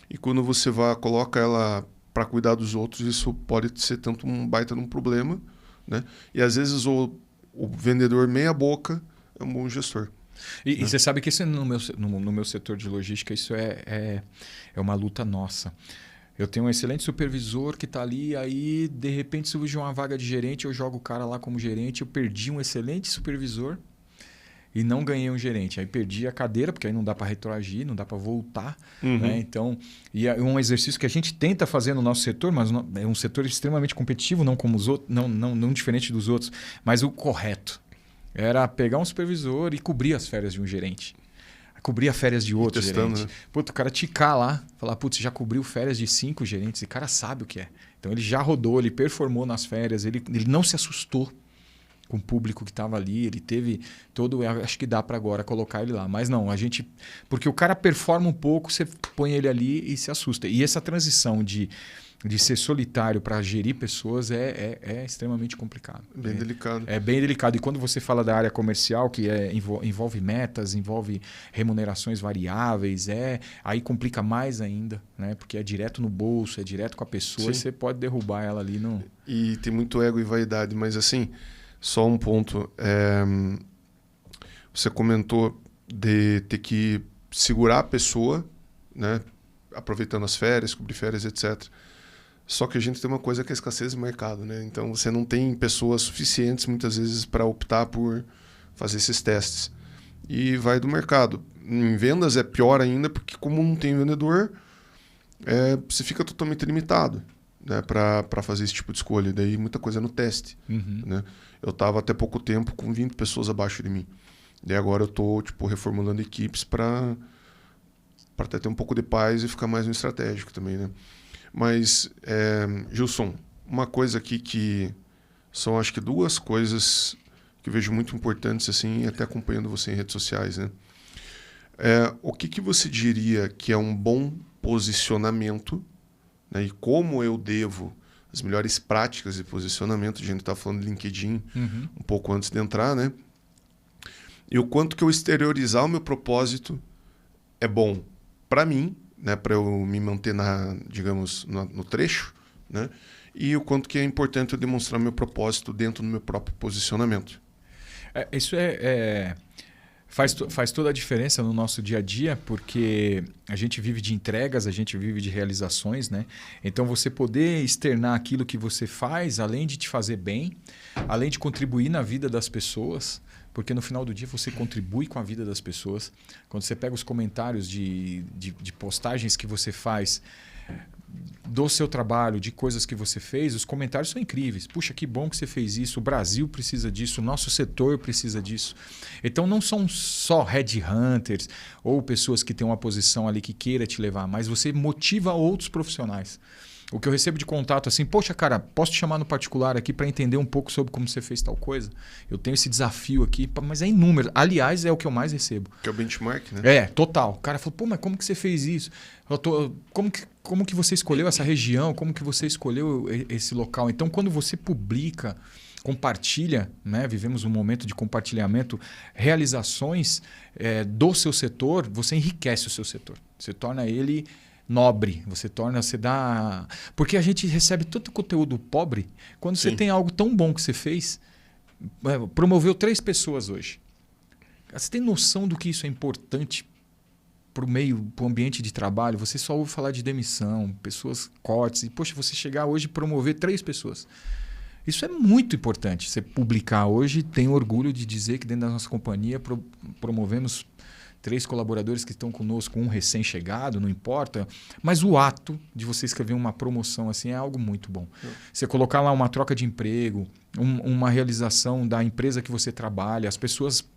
e quando você coloca ela para cuidar dos outros, isso pode ser tanto um baita de um problema, né? E às vezes o vendedor meia boca é um bom gestor. E você sabe que isso no meu setor de logística isso é uma luta nossa. Eu tenho um excelente supervisor que está ali, aí de repente surge uma vaga de gerente, eu jogo o cara lá como gerente, eu perdi um excelente supervisor e não ganhei um gerente. Aí perdi a cadeira, porque aí não dá para retroagir, não dá para voltar. Né? Então, e é um exercício que a gente tenta fazer no nosso setor, mas é um setor extremamente competitivo, não como os outros, não diferente dos outros, mas o correto era pegar um supervisor e cobrir as férias de um gerente. Cobrir as férias de outro gerente. Né? Putz, o cara ticar lá, falar, putz, já cobriu férias de 5 gerentes. E o cara sabe o que é. Então ele já rodou, ele performou nas férias, ele não se assustou com o público que estava ali, ele teve todo... Acho que dá para agora colocar ele lá. Mas não, a gente... Porque o cara performa um pouco, você põe ele ali e se assusta. E essa transição de de ser solitário para gerir pessoas é extremamente complicado. Bem delicado. É bem delicado. E quando você fala da área comercial, que envolve metas, envolve remunerações variáveis, aí complica mais ainda, né? Porque é direto no bolso, é direto com a pessoa, e você pode derrubar ela ali no... E tem muito ego e vaidade, mas assim, só um ponto. Você comentou de ter que segurar a pessoa, né? Aproveitando as férias, cobrir férias, etc. Só que a gente tem uma coisa que é a escassez de mercado, né? Então você não tem pessoas suficientes muitas vezes para optar por fazer esses testes. E vai do mercado. Em vendas é pior ainda, porque como não tem vendedor, você fica totalmente limitado, né, para fazer esse tipo de escolha. Daí muita coisa é no teste. Né? Eu estava até pouco tempo com 20 pessoas abaixo de mim. Daí agora eu estou reformulando equipes para até ter um pouco de paz e ficar mais no estratégico também, né? Mas, Gilson, uma coisa aqui que são acho que duas coisas que eu vejo muito importantes, assim, até acompanhando você em redes sociais, né? O que você diria que é um bom posicionamento, né? E como eu devo, as melhores práticas de posicionamento, a gente está falando de LinkedIn um pouco antes de entrar, né? E o quanto que eu exteriorizar o meu propósito é bom para mim, né, para eu me manter digamos, no trecho, né? E o quanto que é importante eu demonstrar meu propósito dentro do meu próprio posicionamento. Isso faz toda a diferença no nosso dia a dia, porque a gente vive de entregas, a gente vive de realizações, né? Então você poder externar aquilo que você faz, além de te fazer bem, além de contribuir na vida das pessoas, porque no final do dia você contribui com a vida das pessoas. Quando você pega os comentários de postagens que você faz do seu trabalho, de coisas que você fez, os comentários são incríveis. Puxa, que bom que você fez isso, o Brasil precisa disso, o nosso setor precisa disso. Então não são só headhunters ou pessoas que têm uma posição ali que queira te levar, mas você motiva outros profissionais. O que eu recebo de contato assim, poxa, cara, posso te chamar no particular aqui para entender um pouco sobre como você fez tal coisa? Eu tenho esse desafio aqui, mas é inúmero. Aliás, é o que eu mais recebo. Que é o benchmark, né? Total. O cara falou, pô, mas como que você fez isso? Como que você escolheu essa região? Como que você escolheu esse local? Então, quando você publica, compartilha, né? Vivemos um momento de compartilhamento, realizações do seu setor, você enriquece o seu setor. Você torna ele nobre, você dá... Porque a gente recebe tanto conteúdo pobre, quando você tem algo tão bom que você fez, promoveu 3 pessoas hoje. Você tem noção do que isso é importante para o ambiente de trabalho? Você só ouve falar de demissão, pessoas cortes, e poxa, você chegar hoje e promover 3 pessoas. Isso é muito importante. Você publicar hoje, tem orgulho de dizer que dentro da nossa companhia promovemos 3 colaboradores que estão conosco, um recém-chegado, não importa. Mas o ato de você escrever uma promoção assim é algo muito bom. Você colocar lá uma troca de emprego, uma realização da empresa que você trabalha, as pessoas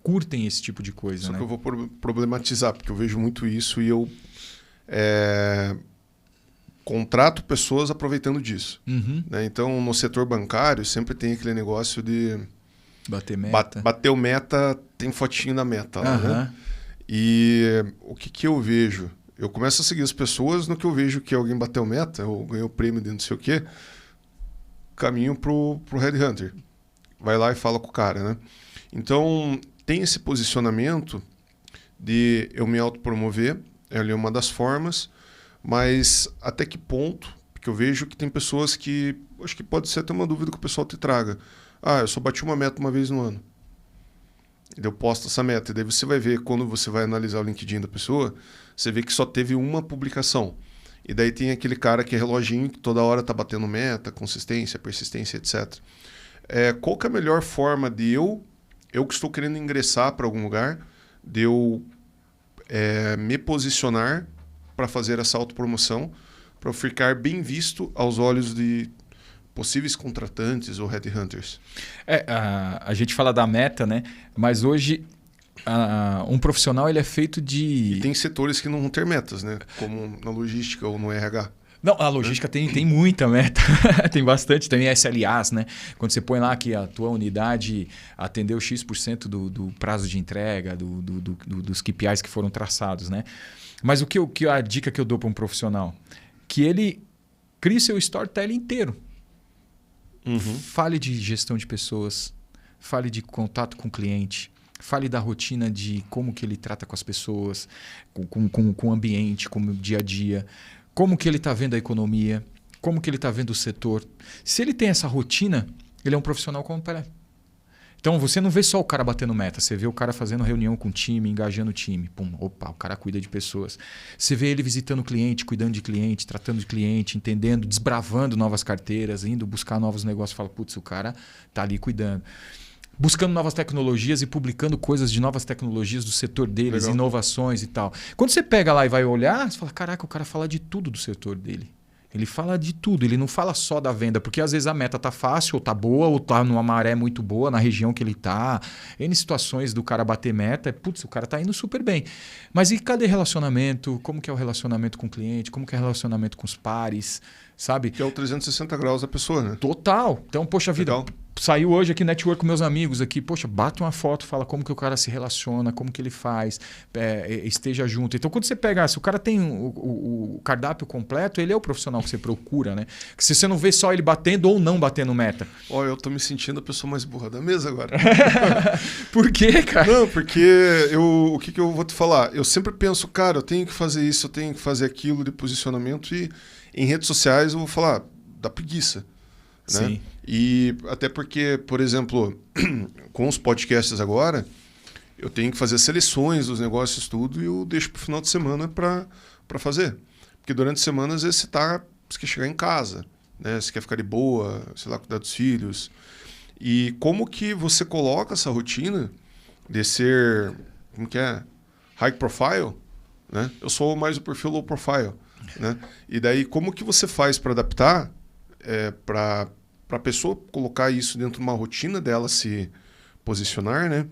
curtem esse tipo de coisa. Só né? que eu vou problematizar, porque eu vejo muito isso e eu contrato pessoas aproveitando disso. Né? Então, no setor bancário, sempre tem aquele negócio de... Bater meta. Bateu meta, tem fotinho na meta lá, né? E o que eu vejo? Eu começo a seguir as pessoas no que eu vejo que alguém bateu meta ou ganhou prêmio de não sei o quê, caminho pro headhunter. Vai lá e fala com o cara, né? Então, tem esse posicionamento de eu me autopromover, é uma das formas, mas até que ponto? Porque eu vejo que tem pessoas que... Acho que pode ser até uma dúvida que o pessoal te traga. Eu só bati uma meta uma vez no ano. E eu posto essa meta. E daí você vai ver, quando você vai analisar o LinkedIn da pessoa, você vê que só teve uma publicação. E daí tem aquele cara que é reloginho, que toda hora está batendo meta, consistência, persistência, etc. Qual que é a melhor forma de eu que estou querendo ingressar para algum lugar, de eu me posicionar para fazer essa autopromoção, para eu ficar bem visto aos olhos de possíveis contratantes ou headhunters? A gente fala da meta, né? Mas hoje um profissional ele é feito de... E tem setores que não vão ter metas, né? Como na logística ou no RH. Não, a logística tem muita meta. Tem bastante. Tem SLAs, né? Quando você põe lá que a tua unidade atendeu X% do prazo de entrega, dos KPIs que foram traçados, né? Mas a dica que eu dou para um profissional... que ele crie seu storytelling inteiro. Fale de gestão de pessoas, fale de contato com o cliente, fale da rotina de como que ele trata com as pessoas, com o ambiente, com o dia a dia, como que ele está vendo a economia, como que ele está vendo o setor. Se ele tem essa rotina, ele é um profissional completo. Então você não vê só o cara batendo meta, você vê o cara fazendo reunião com o time, engajando o time. Pum, opa, o cara cuida de pessoas. Você vê ele visitando o cliente, cuidando de cliente, tratando de cliente, entendendo, desbravando novas carteiras, indo buscar novos negócios. Fala, putz, o cara tá ali cuidando. Buscando novas tecnologias e publicando coisas de novas tecnologias do setor deles, legal, inovações e tal. Quando você pega lá e vai olhar, você fala, caraca, o cara fala de tudo do setor dele. Ele fala de tudo, ele não fala só da venda, porque às vezes a meta tá fácil, ou tá boa, ou tá numa maré muito boa na região que ele tá. N situações do cara bater meta, putz, o cara tá indo super bem. Mas e cadê relacionamento? Como que é o relacionamento com o cliente? Como que é o relacionamento com os pares? Sabe? Que é o 360 graus da pessoa, né? Total. Então, poxa vida, legal. Saiu hoje aqui network com meus amigos aqui, poxa, bate uma foto, fala como que o cara se relaciona, como que ele faz, esteja junto. Então, quando você pega, se o cara tem o cardápio completo, ele é o profissional que você procura, né? Que se você não vê só ele batendo ou não batendo meta. Ó, eu tô me sentindo a pessoa mais burra da mesa agora. Por quê, cara? Não, porque o que eu vou te falar? Eu sempre penso, cara, eu tenho que fazer isso, eu tenho que fazer aquilo de posicionamento e em redes sociais eu vou falar da preguiça. Né? Sim. E até porque, por exemplo, com os podcasts agora, eu tenho que fazer seleções dos negócios, tudo, e eu deixo para o final de semana para fazer. Porque durante a semana, às vezes, você quer chegar em casa, né? Você quer ficar de boa, sei lá, cuidar dos filhos. E como que você coloca essa rotina de ser, como que é? High profile, né? Eu sou mais o perfil low profile, né? E daí, como que você faz para adaptar para a pessoa colocar isso dentro de uma rotina dela se posicionar, né?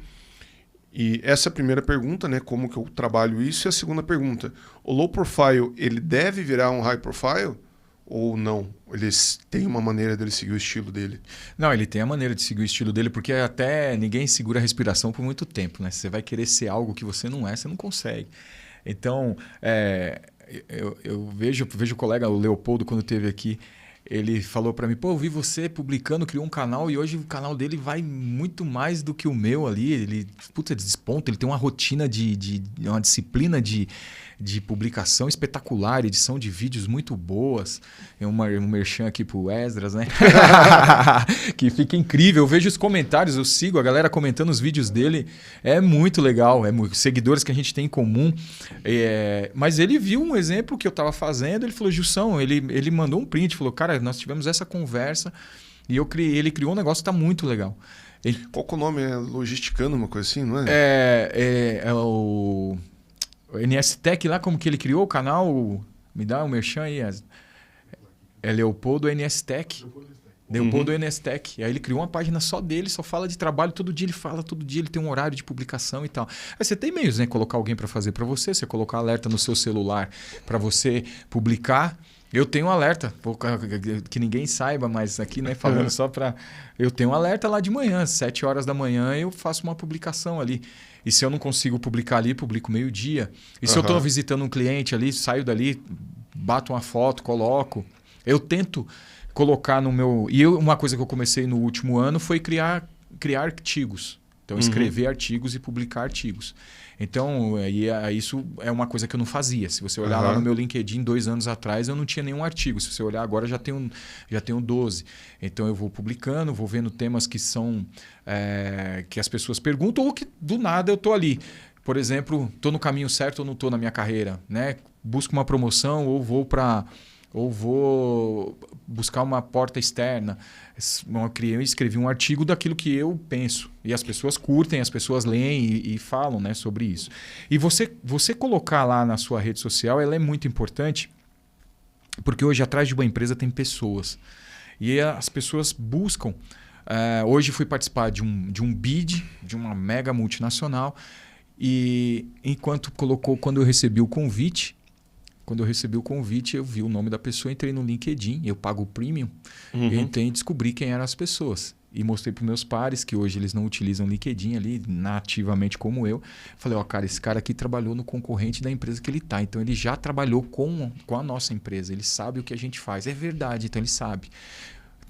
E essa é a primeira pergunta, né? Como que eu trabalho isso? E a segunda pergunta, o low profile, ele deve virar um high profile ou não? Eles têm uma maneira dele seguir o estilo dele? Não, ele tem a maneira de seguir o estilo dele, porque até ninguém segura a respiração por muito tempo, né? Você vai querer ser algo que você não é, você não consegue. Então, eu vejo o colega, o Leopoldo, quando esteve aqui, ele falou para mim, pô, eu vi você publicando, criou um canal e hoje o canal dele vai muito mais do que o meu ali. Ele, puta, desponta, ele tem uma rotina uma disciplina de publicação espetacular, edição de vídeos muito boas. É um merchan aqui pro Esdras, né? Que fica incrível. Eu vejo os comentários, eu sigo a galera comentando os vídeos dele. É muito legal, seguidores que a gente tem em comum. Mas ele viu um exemplo que eu estava fazendo, ele falou, Gilson, ele mandou um print, falou, cara, nós tivemos essa conversa e ele criou um negócio que está muito legal. Qual que é o nome? É Logisticando, uma coisa assim, não é? É o NS Tech lá, como que ele criou o canal? Me dá um merchan aí. É Leopoldo NS Tech. Leopoldo NS Tech. Aí ele criou uma página só dele, só fala de trabalho, todo dia ele tem um horário de publicação e tal. Aí você tem meios, né? Colocar alguém para fazer para você, você colocar alerta no seu celular para você publicar. Eu tenho um alerta, que ninguém saiba, mas aqui, né, falando só para... Eu tenho um alerta lá de manhã, 7 horas da manhã, eu faço uma publicação ali. E se eu não consigo publicar ali, publico meio-dia. E se eu estou visitando um cliente ali, saio dali, bato uma foto, coloco. Eu tento colocar no meu... uma coisa que eu comecei no último ano foi criar artigos. Então, escrever artigos e publicar artigos. Então, isso é uma coisa que eu não fazia. Se você olhar lá no meu LinkedIn, 2 anos atrás, eu não tinha nenhum artigo. Se você olhar agora, já tenho 12. Então, eu vou publicando, vou vendo temas que são que as pessoas perguntam ou que do nada eu estou ali. Por exemplo, estou no caminho certo ou não estou na minha carreira, né? Busco uma promoção ou vou buscar uma porta externa. Eu escrevi um artigo daquilo que eu penso. E as pessoas curtem, as pessoas leem e falam, né, sobre isso. E você colocar lá na sua rede social, ela é muito importante, porque hoje atrás de uma empresa tem pessoas. E as pessoas buscam. Hoje fui participar de um bid, de uma mega multinacional, e quando eu recebi o convite, eu vi o nome da pessoa, entrei no LinkedIn, eu pago o premium, e entrei e descobri quem eram as pessoas. e mostrei para meus pares, que hoje eles não utilizam LinkedIn ali nativamente como eu. Falei, ó, cara, esse cara aqui trabalhou no concorrente da empresa que ele está. Então, ele já trabalhou com a nossa empresa. Ele sabe o que a gente faz. É verdade, então ele sabe.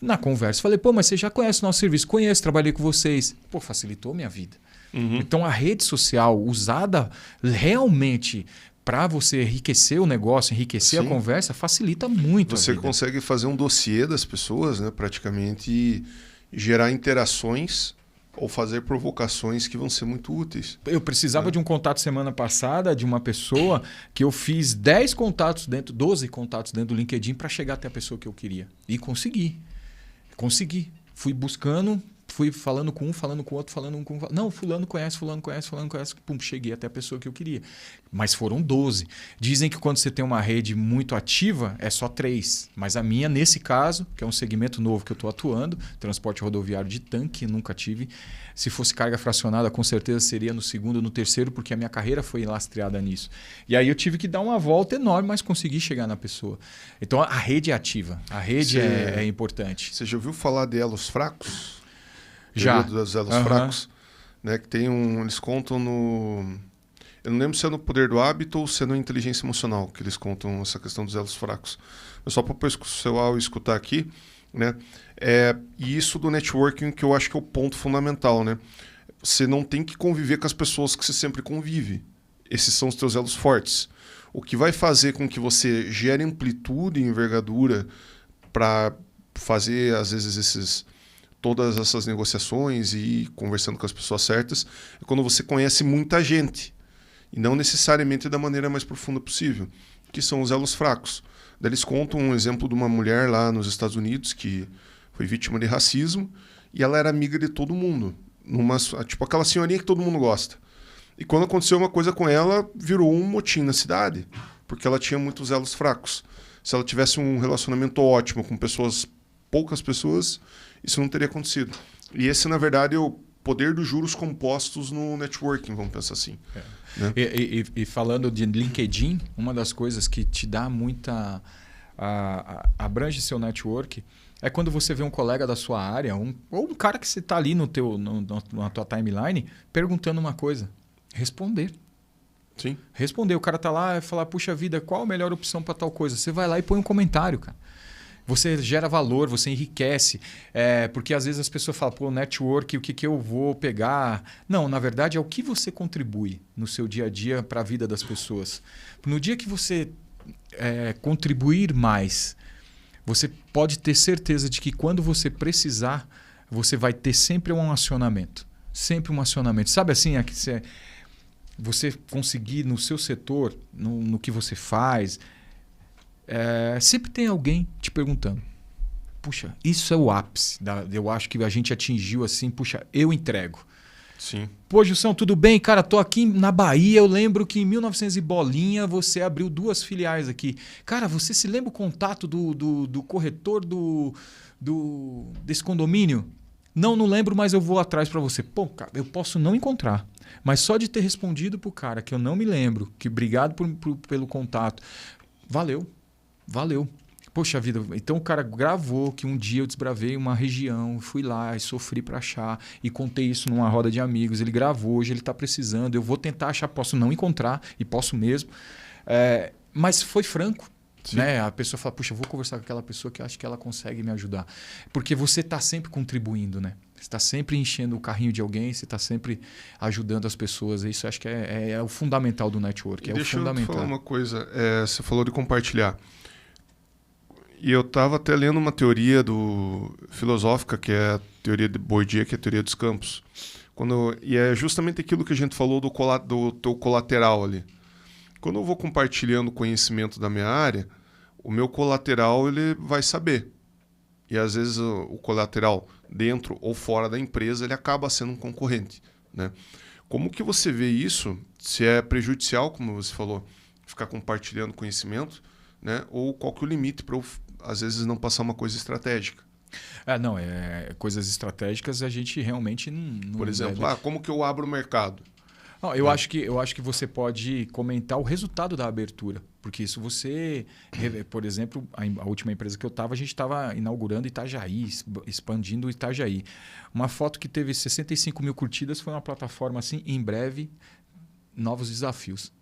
Na conversa, falei, pô, mas você já conhece o nosso serviço? Conheço, trabalhei com vocês. Pô, facilitou minha vida. Então, a rede social usada realmente para você enriquecer o negócio, enriquecer a conversa, facilita muito Você a vida. consegue fazer um dossiê das pessoas, né, praticamente, e gerar interações ou fazer provocações que vão ser muito úteis. Eu precisava de um contato semana passada de uma pessoa que eu fiz 10 contatos 12 contatos dentro do LinkedIn para chegar até a pessoa que eu queria. E consegui. Consegui. Fui buscando, fui falando com um, falando com outro, falando com um. Não, fulano conhece. Pum, cheguei até a pessoa que eu queria. Mas foram 12. Dizem que quando você tem uma rede muito ativa, é só 3. Mas a minha, nesse caso, que é um segmento novo que eu estou atuando, transporte rodoviário de tanque, nunca tive. Se fosse carga fracionada, com certeza seria no segundo, no terceiro, porque a minha carreira foi lastreada nisso. E aí eu tive que dar uma volta enorme, mas consegui chegar na pessoa. Então a rede é ativa. A rede é importante. Você já ouviu falar de elos fracos? Já. Dos elos fracos? Né, que tem eles contam no... Eu não lembro se é no Poder do Hábito ou se é no Inteligência Emocional que eles contam essa questão dos elos fracos. Mas só para o pessoal escutar aqui, né? E isso do networking que eu acho que é o ponto fundamental, né? Você não tem que conviver com as pessoas que você sempre convive. Esses são os teus elos fortes. O que vai fazer com que você gere amplitude e envergadura para fazer, às vezes, todas essas negociações e ir conversando com as pessoas certas é quando você conhece muita gente. E não necessariamente da maneira mais profunda possível, que são os elos fracos. Daí eles contam um exemplo de uma mulher lá nos Estados Unidos que foi vítima de racismo e ela era amiga de todo mundo. Tipo aquela senhorinha que todo mundo gosta. E quando aconteceu uma coisa com ela, virou um motim na cidade, porque ela tinha muitos elos fracos. Se ela tivesse um relacionamento ótimo com poucas pessoas, isso não teria acontecido. E esse, na verdade, é o poder dos juros compostos no networking, vamos pensar assim. Né? E falando de LinkedIn, uma das coisas que te dá muita... abrange seu network é quando você vê um colega da sua área, ou um cara que você está ali na tua timeline, perguntando uma coisa. Responder. Sim. Responder. O cara está lá e falar, puxa vida, qual a melhor opção para tal coisa? Você vai lá e põe um comentário, cara. Você gera valor, você enriquece. Porque às vezes as pessoas falam, pô, network, o que eu vou pegar? Não, na verdade é o que você contribui no seu dia a dia para a vida das pessoas. No dia que você contribuir mais, você pode ter certeza de que quando você precisar, você vai ter sempre um acionamento. Sempre um acionamento. Sabe assim, você conseguir no seu setor, no que você faz... sempre tem alguém te perguntando. Puxa, isso é o ápice. Eu acho que a gente atingiu assim, puxa, eu entrego. Sim. Pô, Gilson, tudo bem? Cara, tô aqui na Bahia, eu lembro que em 1900 e bolinha você abriu 2 filiais aqui. Cara, você se lembra o contato do corretor desse condomínio? Não lembro, mas eu vou atrás para você. Pô, cara, eu posso não encontrar. Mas só de ter respondido pro cara que eu não me lembro, que obrigado pelo contato, valeu. Poxa vida, então o cara gravou que um dia eu desbravei uma região, fui lá e sofri para achar e contei isso numa roda de amigos. Ele gravou, hoje ele está precisando, eu vou tentar achar, posso não encontrar e posso mesmo. Mas foi franco. Né? A pessoa fala, puxa, eu vou conversar com aquela pessoa que eu acho que ela consegue me ajudar. Porque você está sempre contribuindo, né? Você está sempre enchendo o carrinho de alguém, você está sempre ajudando as pessoas. Isso acho que é o fundamental do network. Deixa o fundamental. eu te falar uma coisa. Você falou de compartilhar. E eu estava até lendo uma teoria filosófica, que é a teoria de Bourdieu, que é a teoria dos campos. E é justamente aquilo que a gente falou do teu colateral ali. Quando eu vou compartilhando conhecimento da minha área, o meu colateral ele vai saber. E às vezes o colateral dentro ou fora da empresa ele acaba sendo um concorrente. Né? Como que você vê isso? Se é prejudicial, como você falou, ficar compartilhando conhecimento, né? Ou qual que é o limite para eu, às vezes, não passar uma coisa estratégica? Coisas estratégicas a gente realmente não Por exemplo, deve... como que eu abro o mercado? Não, eu acho que você pode comentar o resultado da abertura. Porque isso você... Por exemplo, a última empresa que eu estava, a gente estava inaugurando Itajaí, expandindo Itajaí. Uma foto que teve 65 mil curtidas foi uma plataforma assim, em breve, novos desafios.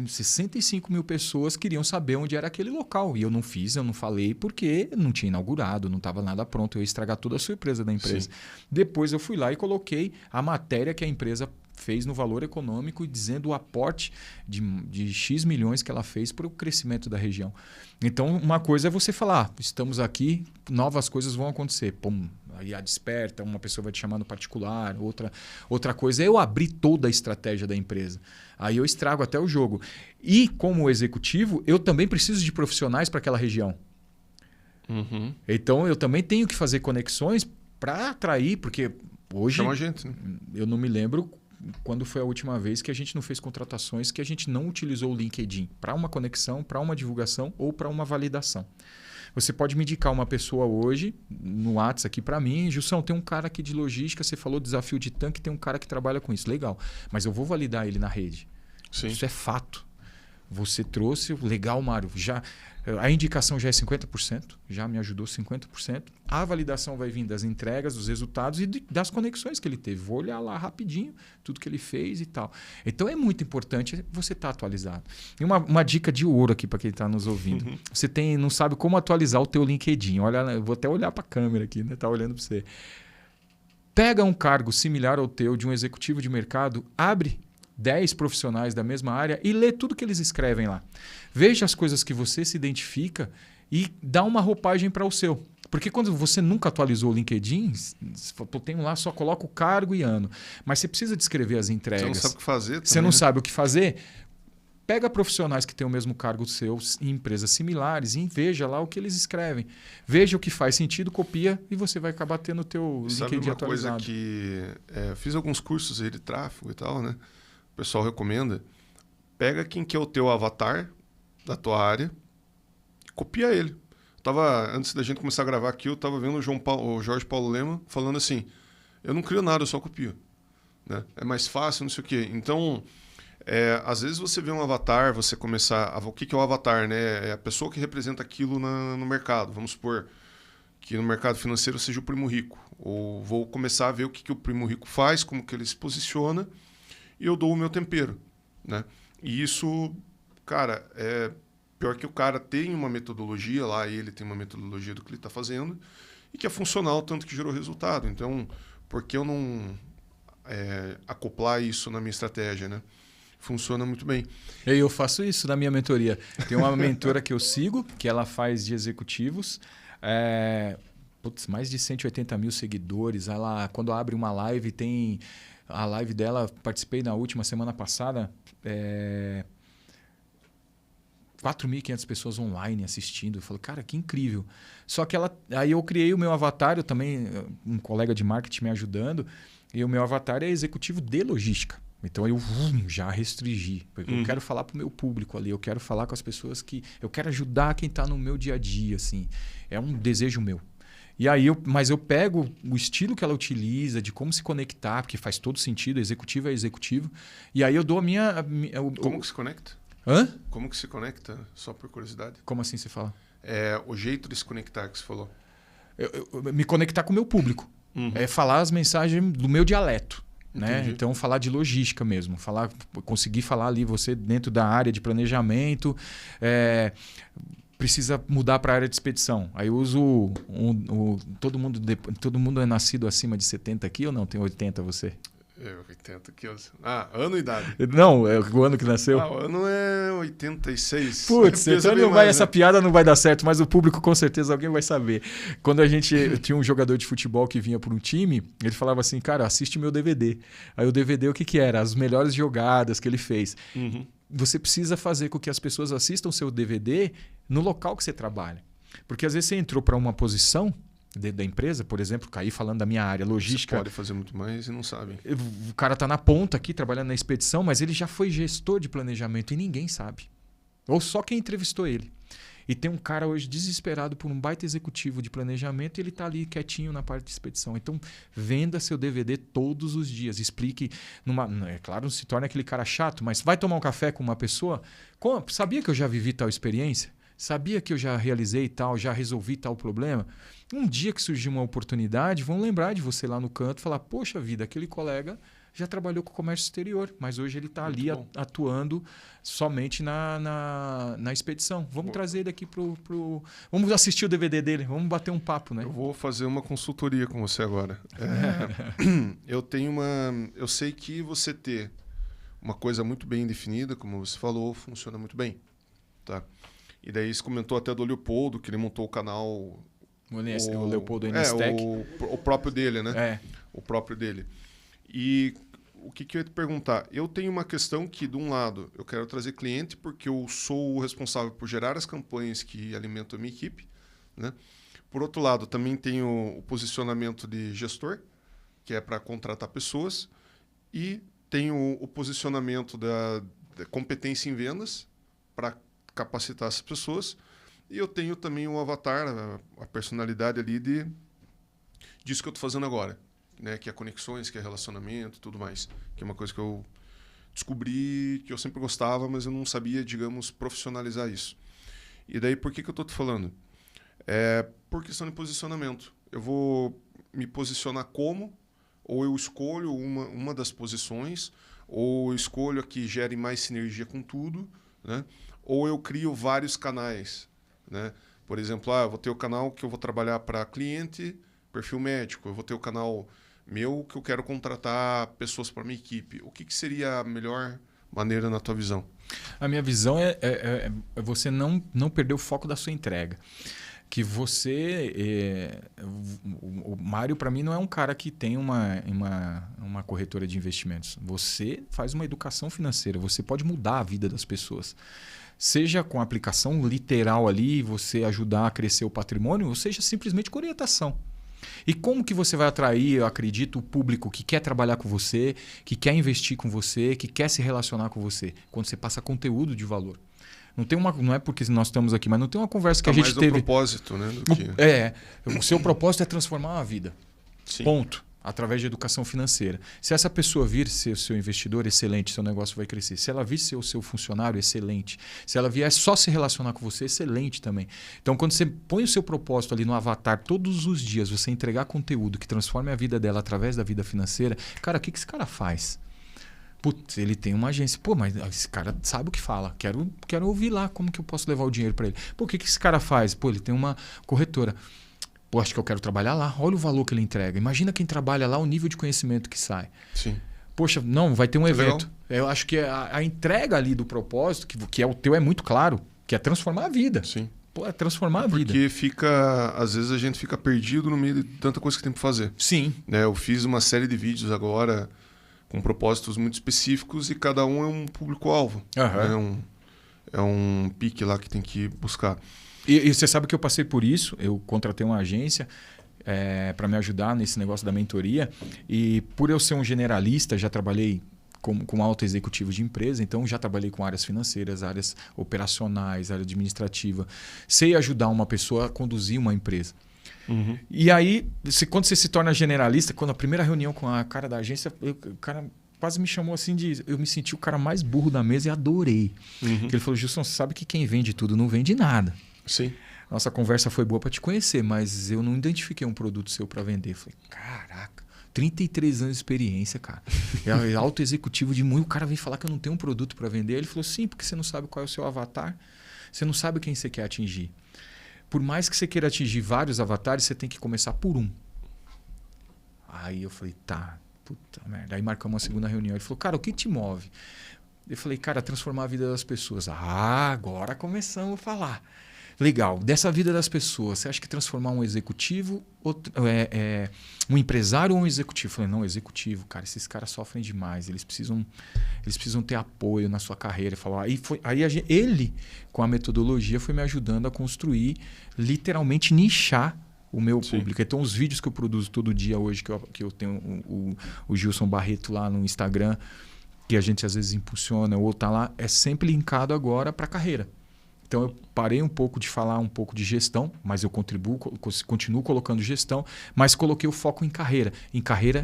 65 mil pessoas queriam saber onde era aquele local. E eu não fiz, eu não falei, porque não tinha inaugurado, não estava nada pronto. Eu ia estragar toda a surpresa da empresa. Sim. Depois eu fui lá e coloquei a matéria que a empresa fez no Valor Econômico, dizendo o aporte de X milhões que ela fez para o crescimento da região. Então, uma coisa é você falar, estamos aqui, novas coisas vão acontecer. Pum, aí a desperta, uma pessoa vai te chamar no particular. Outra coisa é eu abrir toda a estratégia da empresa. Aí eu estrago até o jogo. E, como executivo, eu também preciso de profissionais para aquela região. Uhum. Então, eu também tenho que fazer conexões para atrair, porque hoje... Chama a gente, né? Eu não me lembro quando foi a última vez que a gente não fez contratações que a gente não utilizou o LinkedIn para uma conexão, para uma divulgação ou para uma validação. Você pode me indicar uma pessoa hoje no WhatsApp aqui para mim. Jussão, tem um cara aqui de logística, você falou desafio de tanque, tem um cara que trabalha com isso. Legal, mas eu vou validar ele na rede. Sim. Isso é fato. Você trouxe, legal, Mário. A indicação já é 50%, já me ajudou 50%. A validação vai vir das entregas, dos resultados e das conexões que ele teve. Vou olhar lá rapidinho tudo que ele fez e tal. Então é muito importante você estar atualizado. E uma dica de ouro aqui para quem está nos ouvindo. Uhum. Você não sabe como atualizar o teu LinkedIn. Olha, eu vou até olhar para a câmera aqui, né? Tá olhando para você. Pega um cargo similar ao teu de um executivo de mercado, abre 10 profissionais da mesma área e lê tudo que eles escrevem lá. Veja as coisas que você se identifica e dá uma roupagem para o seu. Porque quando você nunca atualizou o LinkedIn, tem lá, só coloca o cargo e ano. Mas você precisa descrever as entregas. Você não sabe o que fazer também, Você não né? sabe o que fazer? Pega profissionais que têm o mesmo cargo seu em empresas similares e veja lá o que eles escrevem. Veja o que faz sentido, copia e você vai acabar tendo o teu Sabe LinkedIn uma atualizado. coisa que... fiz alguns cursos aí de tráfego e tal, né? O pessoal recomenda. Pega quem que é o teu avatar da tua área, copia ele. Antes da gente começar a gravar aqui, eu estava vendo o Jorge Paulo Lema falando assim, eu não crio nada, eu só copio. Né? É mais fácil, não sei o quê. Então, às vezes você vê um avatar, você começar... O que é o avatar? Né? É a pessoa que representa aquilo no mercado. Vamos supor que no mercado financeiro seja o primo rico. Ou vou começar a ver o que o primo rico faz, como que ele se posiciona, e eu dou o meu tempero. Né? E isso, cara, pior que o cara tem uma metodologia lá, ele tem uma metodologia do que ele está fazendo, e que é funcional, tanto que gerou resultado. Então, por que eu não acoplar isso na minha estratégia, né? Funciona muito bem. Eu faço isso na minha mentoria. Tem uma mentora que eu sigo, que ela faz de executivos, mais de 180 mil seguidores. Ela, quando abre uma live, tem... A live dela, participei na última semana passada, 4.500 pessoas online assistindo. Eu falei, cara, que incrível. Só que aí eu criei o meu avatar, eu também, um colega de marketing me ajudando, e o meu avatar é executivo de logística. Então eu já restringi. Porque eu quero falar para o meu público ali, eu quero falar com as pessoas que... Eu quero ajudar quem está no meu dia a dia. Assim. É um desejo meu. E aí mas eu pego o estilo que ela utiliza, de como se conectar, porque faz todo sentido, executivo é executivo. E aí eu dou a minha... Como que se conecta? Hã? Como que se conecta? Só por curiosidade. Como assim você fala? O jeito de se conectar que você falou. Eu me conectar com o meu público. É falar as mensagens do meu dialeto. Né? Então, falar de logística mesmo. Conseguir falar ali, você dentro da área de planejamento... precisa mudar para a área de expedição. Aí eu uso todo mundo é nascido acima de 70 aqui ou não? Tem 80 você? 80 aqui. Ano e idade. Não, é o ano que nasceu. O ano é 86. Putz, então não vai, essa piada não vai dar certo, mas o público com certeza alguém vai saber. Quando tinha um jogador de futebol que vinha para um time, ele falava assim, cara, assiste meu DVD. Aí o DVD o que era? As melhores jogadas que ele fez. Você precisa fazer com que as pessoas assistam o seu DVD no local que você trabalha. Porque às vezes você entrou para uma posição dentro da empresa, por exemplo, caí falando da minha área, logística. Você pode fazer muito mais e não sabe. O cara está na ponta aqui, trabalhando na expedição, mas ele já foi gestor de planejamento e ninguém sabe. Ou só quem entrevistou ele. E tem um cara hoje desesperado por um baita executivo de planejamento e ele está ali quietinho na parte de expedição. Então, venda seu DVD todos os dias. Explique. É claro, não se torna aquele cara chato, mas vai tomar um café com uma pessoa. Sabia que eu já vivi tal experiência? Sabia que eu já realizei tal, já resolvi tal problema? Um dia que surgir uma oportunidade, vão lembrar de você lá no canto e falar: poxa vida, aquele colega já trabalhou com comércio exterior, mas hoje ele está ali atuando somente na expedição. Vamos trazer ele aqui pro... Vamos assistir o DVD dele, vamos bater um papo, né? Eu vou fazer uma consultoria com você agora. Eu sei que você ter uma coisa muito bem definida, como você falou, funciona muito bem. Tá? E daí você comentou até do Leopoldo, que ele montou o canal... O Leopoldo Nstec. O próprio dele, né? É. O próprio dele. E o que eu ia te perguntar? Eu tenho uma questão que, de um lado, eu quero trazer cliente porque eu sou o responsável por gerar as campanhas que alimentam a minha equipe, né? Por outro lado, também tenho o posicionamento de gestor, que é para contratar pessoas, e tenho o posicionamento da competência em vendas, para capacitar essas pessoas, e eu tenho também o avatar, a personalidade ali disso que eu estou fazendo agora. Né, que é conexões, que é relacionamento e tudo mais. Que é uma coisa que eu descobri que eu sempre gostava, mas eu não sabia, digamos, profissionalizar isso. E daí, por que eu estou te falando? Por questão de posicionamento. Eu vou me posicionar como, ou eu escolho uma das posições, ou eu escolho a que gere mais sinergia com tudo, né? Ou eu crio vários canais. Né? Por exemplo, eu vou ter o canal que eu vou trabalhar para cliente, perfil médico. Eu vou ter o canal... meu que eu quero contratar pessoas para minha equipe. O que seria a melhor maneira na tua visão? A minha visão é você não perder o foco da sua entrega. Que você... o Mário, para mim, não é um cara que tem uma corretora de investimentos. Você faz uma educação financeira. Você pode mudar a vida das pessoas. Seja com a aplicação literal ali, você ajudar a crescer o patrimônio, ou seja simplesmente com orientação. E como que você vai atrair, eu acredito, o público que quer trabalhar com você, que quer investir com você, que quer se relacionar com você? Quando você passa conteúdo de valor. Não é porque nós estamos aqui, mas não tem uma conversa que a gente teve... mais o propósito, né? O seu propósito é transformar uma vida. Sim. Ponto. Através de educação financeira. Se essa pessoa vir ser o seu investidor, excelente, seu negócio vai crescer. Se ela vir ser o seu funcionário, excelente. Se ela vier só se relacionar com você, excelente também. Então, quando você põe o seu propósito ali no avatar, todos os dias, você entregar conteúdo que transforme a vida dela através da vida financeira, cara, o que esse cara faz? Putz, ele tem uma agência. Pô, mas esse cara sabe o que fala. Quero ouvir lá como que eu posso levar o dinheiro para ele. Pô, o que esse cara faz? Pô, ele tem uma corretora. Pô, acho que eu quero trabalhar lá. Olha o valor que ele entrega. Imagina quem trabalha lá, o nível de conhecimento que sai. Sim. Poxa, não, vai ter um evento. Legal. Eu acho que a entrega ali do propósito, que é o teu, é muito claro, que é transformar a vida. Sim. Pô, é transformar a vida. Porque às vezes a gente fica perdido no meio de tanta coisa que tem para fazer. Sim. Né? Eu fiz uma série de vídeos agora com propósitos muito específicos e cada um é um público-alvo. Uhum. Né? É um pique lá que tem que buscar. E você sabe que eu passei por isso. Eu contratei uma agência para me ajudar nesse negócio da mentoria. E por eu ser um generalista, já trabalhei com alto executivo de empresa, então já trabalhei com áreas financeiras, áreas operacionais, área administrativa. Sei ajudar uma pessoa a conduzir uma empresa. Uhum. E aí, quando você se torna generalista, quando a primeira reunião com a cara da agência, o cara quase me chamou assim eu me senti o cara mais burro da mesa e adorei. Uhum. Porque ele falou: Gilson, você sabe que quem vende tudo não vende nada. Sim. Nossa conversa foi boa para te conhecer, mas eu não identifiquei um produto seu para vender. Eu falei: caraca, 33 anos de experiência, cara. É alto executivo de muito. O cara vem falar que eu não tenho um produto para vender. Ele falou: sim, porque você não sabe qual é o seu avatar. Você não sabe quem você quer atingir. Por mais que você queira atingir vários avatares, você tem que começar por um. Aí eu falei: tá, puta merda. Aí marcamos uma segunda reunião. Ele falou: cara, o que te move? Eu falei: cara, transformar a vida das pessoas. Agora começamos a falar. Legal, dessa vida das pessoas, você acha que transformar um executivo, um empresário ou um executivo? Eu falei: não, executivo, cara, esses caras sofrem demais, eles precisam ter apoio na sua carreira. Ele, com a metodologia, foi me ajudando a construir, literalmente nichar o meu público. Então, os vídeos que eu produzo todo dia hoje, que eu tenho o Gilson Barreto lá no Instagram, que a gente às vezes impulsiona ou tá lá, é sempre linkado agora para a carreira. Então eu parei um pouco de falar um pouco de gestão, mas eu continuo colocando gestão, mas coloquei o foco em carreira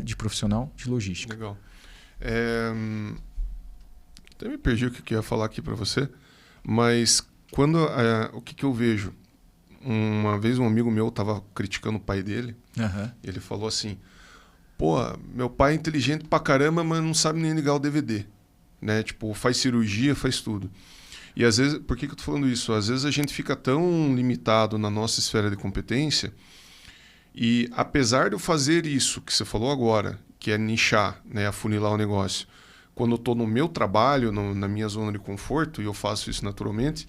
de profissional de logística. Legal. Até me perdi o que eu ia falar aqui para você, mas o que eu vejo? Uma vez um amigo meu estava criticando o pai dele, ele falou assim, pô, meu pai é inteligente pra caramba, mas não sabe nem ligar o DVD, né? Tipo, faz cirurgia, faz tudo. E às vezes, por que eu tô falando isso? Às vezes a gente fica tão limitado na nossa esfera de competência e apesar de eu fazer isso que você falou agora, que é nichar, né, afunilar o negócio, quando eu estou no meu trabalho, na minha zona de conforto, e eu faço isso naturalmente,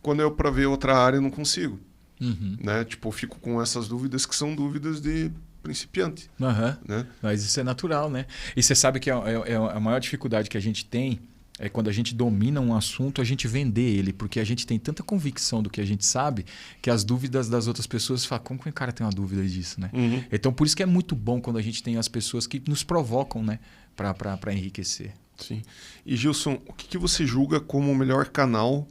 quando eu para ver outra área eu não consigo. Né? Tipo, eu fico com essas dúvidas que são dúvidas de principiante. Né? Mas isso é natural, né? E você sabe que a maior dificuldade que a gente tem é quando a gente domina um assunto, a gente vender ele, porque a gente tem tanta convicção do que a gente sabe que as dúvidas das outras pessoas falam, como que o cara tem uma dúvida disso, né? Então, por isso que é muito bom quando a gente tem as pessoas que nos provocam, né? Para enriquecer. Sim. E Gilson, o que você julga como o melhor canal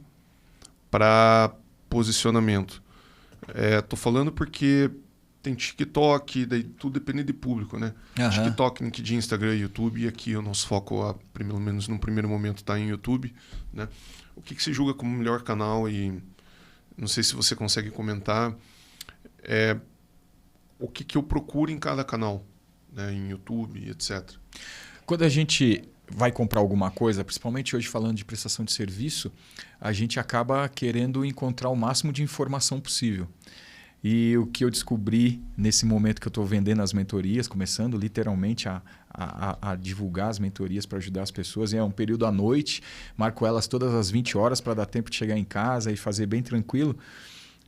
para posicionamento? Tô falando porque tem TikTok, daí tudo depende de público, né? TikTok, LinkedIn, Instagram, YouTube, e aqui o nosso foco, pelo menos no primeiro momento, está em YouTube, né? O que você julga como o melhor canal e não sei se você consegue comentar o que eu procuro em cada canal, né? Em YouTube, etc. Quando a gente vai comprar alguma coisa, principalmente hoje falando de prestação de serviço, a gente acaba querendo encontrar o máximo de informação possível. E o que eu descobri nesse momento que eu estou vendendo as mentorias, começando literalmente a divulgar as mentorias para ajudar as pessoas, e é um período à noite, marco elas todas às 20 horas para dar tempo de chegar em casa e fazer bem tranquilo,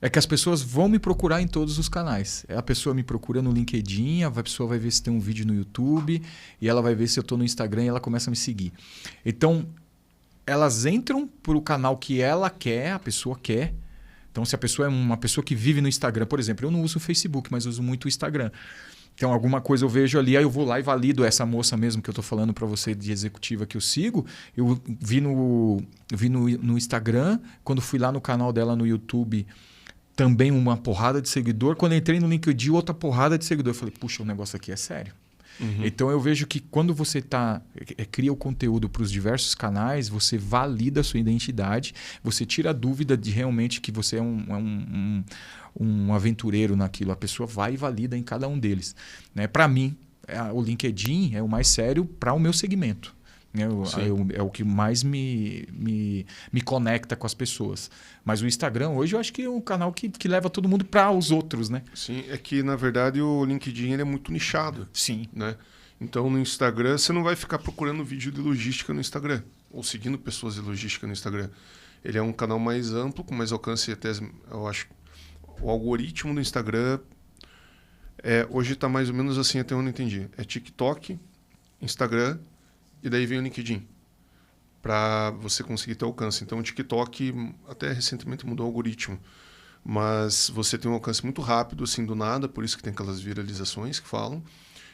é que as pessoas vão me procurar em todos os canais. A pessoa me procura no LinkedIn, a pessoa vai ver se tem um vídeo no YouTube, e ela vai ver se eu estou no Instagram e ela começa a me seguir. Então, elas entram para o canal que ela quer, a pessoa quer. Então, se a pessoa é uma pessoa que vive no Instagram, por exemplo, eu não uso o Facebook, mas uso muito o Instagram. Então, alguma coisa eu vejo ali, aí eu vou lá e valido essa moça mesmo que eu estou falando para você de executiva que eu sigo. Eu vi no Instagram, quando fui lá no canal dela no YouTube, também uma porrada de seguidor. Quando eu entrei no LinkedIn, outra porrada de seguidor. Eu falei, puxa, o negócio aqui é sério. Então eu vejo que quando você cria o conteúdo para os diversos canais, você valida a sua identidade, você tira a dúvida de realmente que você é um aventureiro naquilo. A pessoa vai e valida em cada um deles. Né? Para mim, o LinkedIn é o mais sério para o meu segmento. É o que mais me conecta com as pessoas. Mas o Instagram hoje eu acho que é um canal que leva todo mundo para os outros, né? Sim, é que na verdade o LinkedIn ele é muito nichado. Sim. Né? Então no Instagram você não vai ficar procurando vídeo de logística no Instagram ou seguindo pessoas de logística no Instagram. Ele é um canal mais amplo, com mais alcance, até eu acho. O algoritmo do Instagram hoje está mais ou menos assim, até onde eu entendi. É TikTok, Instagram e daí vem o LinkedIn para você conseguir ter alcance. Então o TikTok até recentemente mudou o algoritmo, mas você tem um alcance muito rápido, assim, do nada, por isso que tem aquelas viralizações que falam.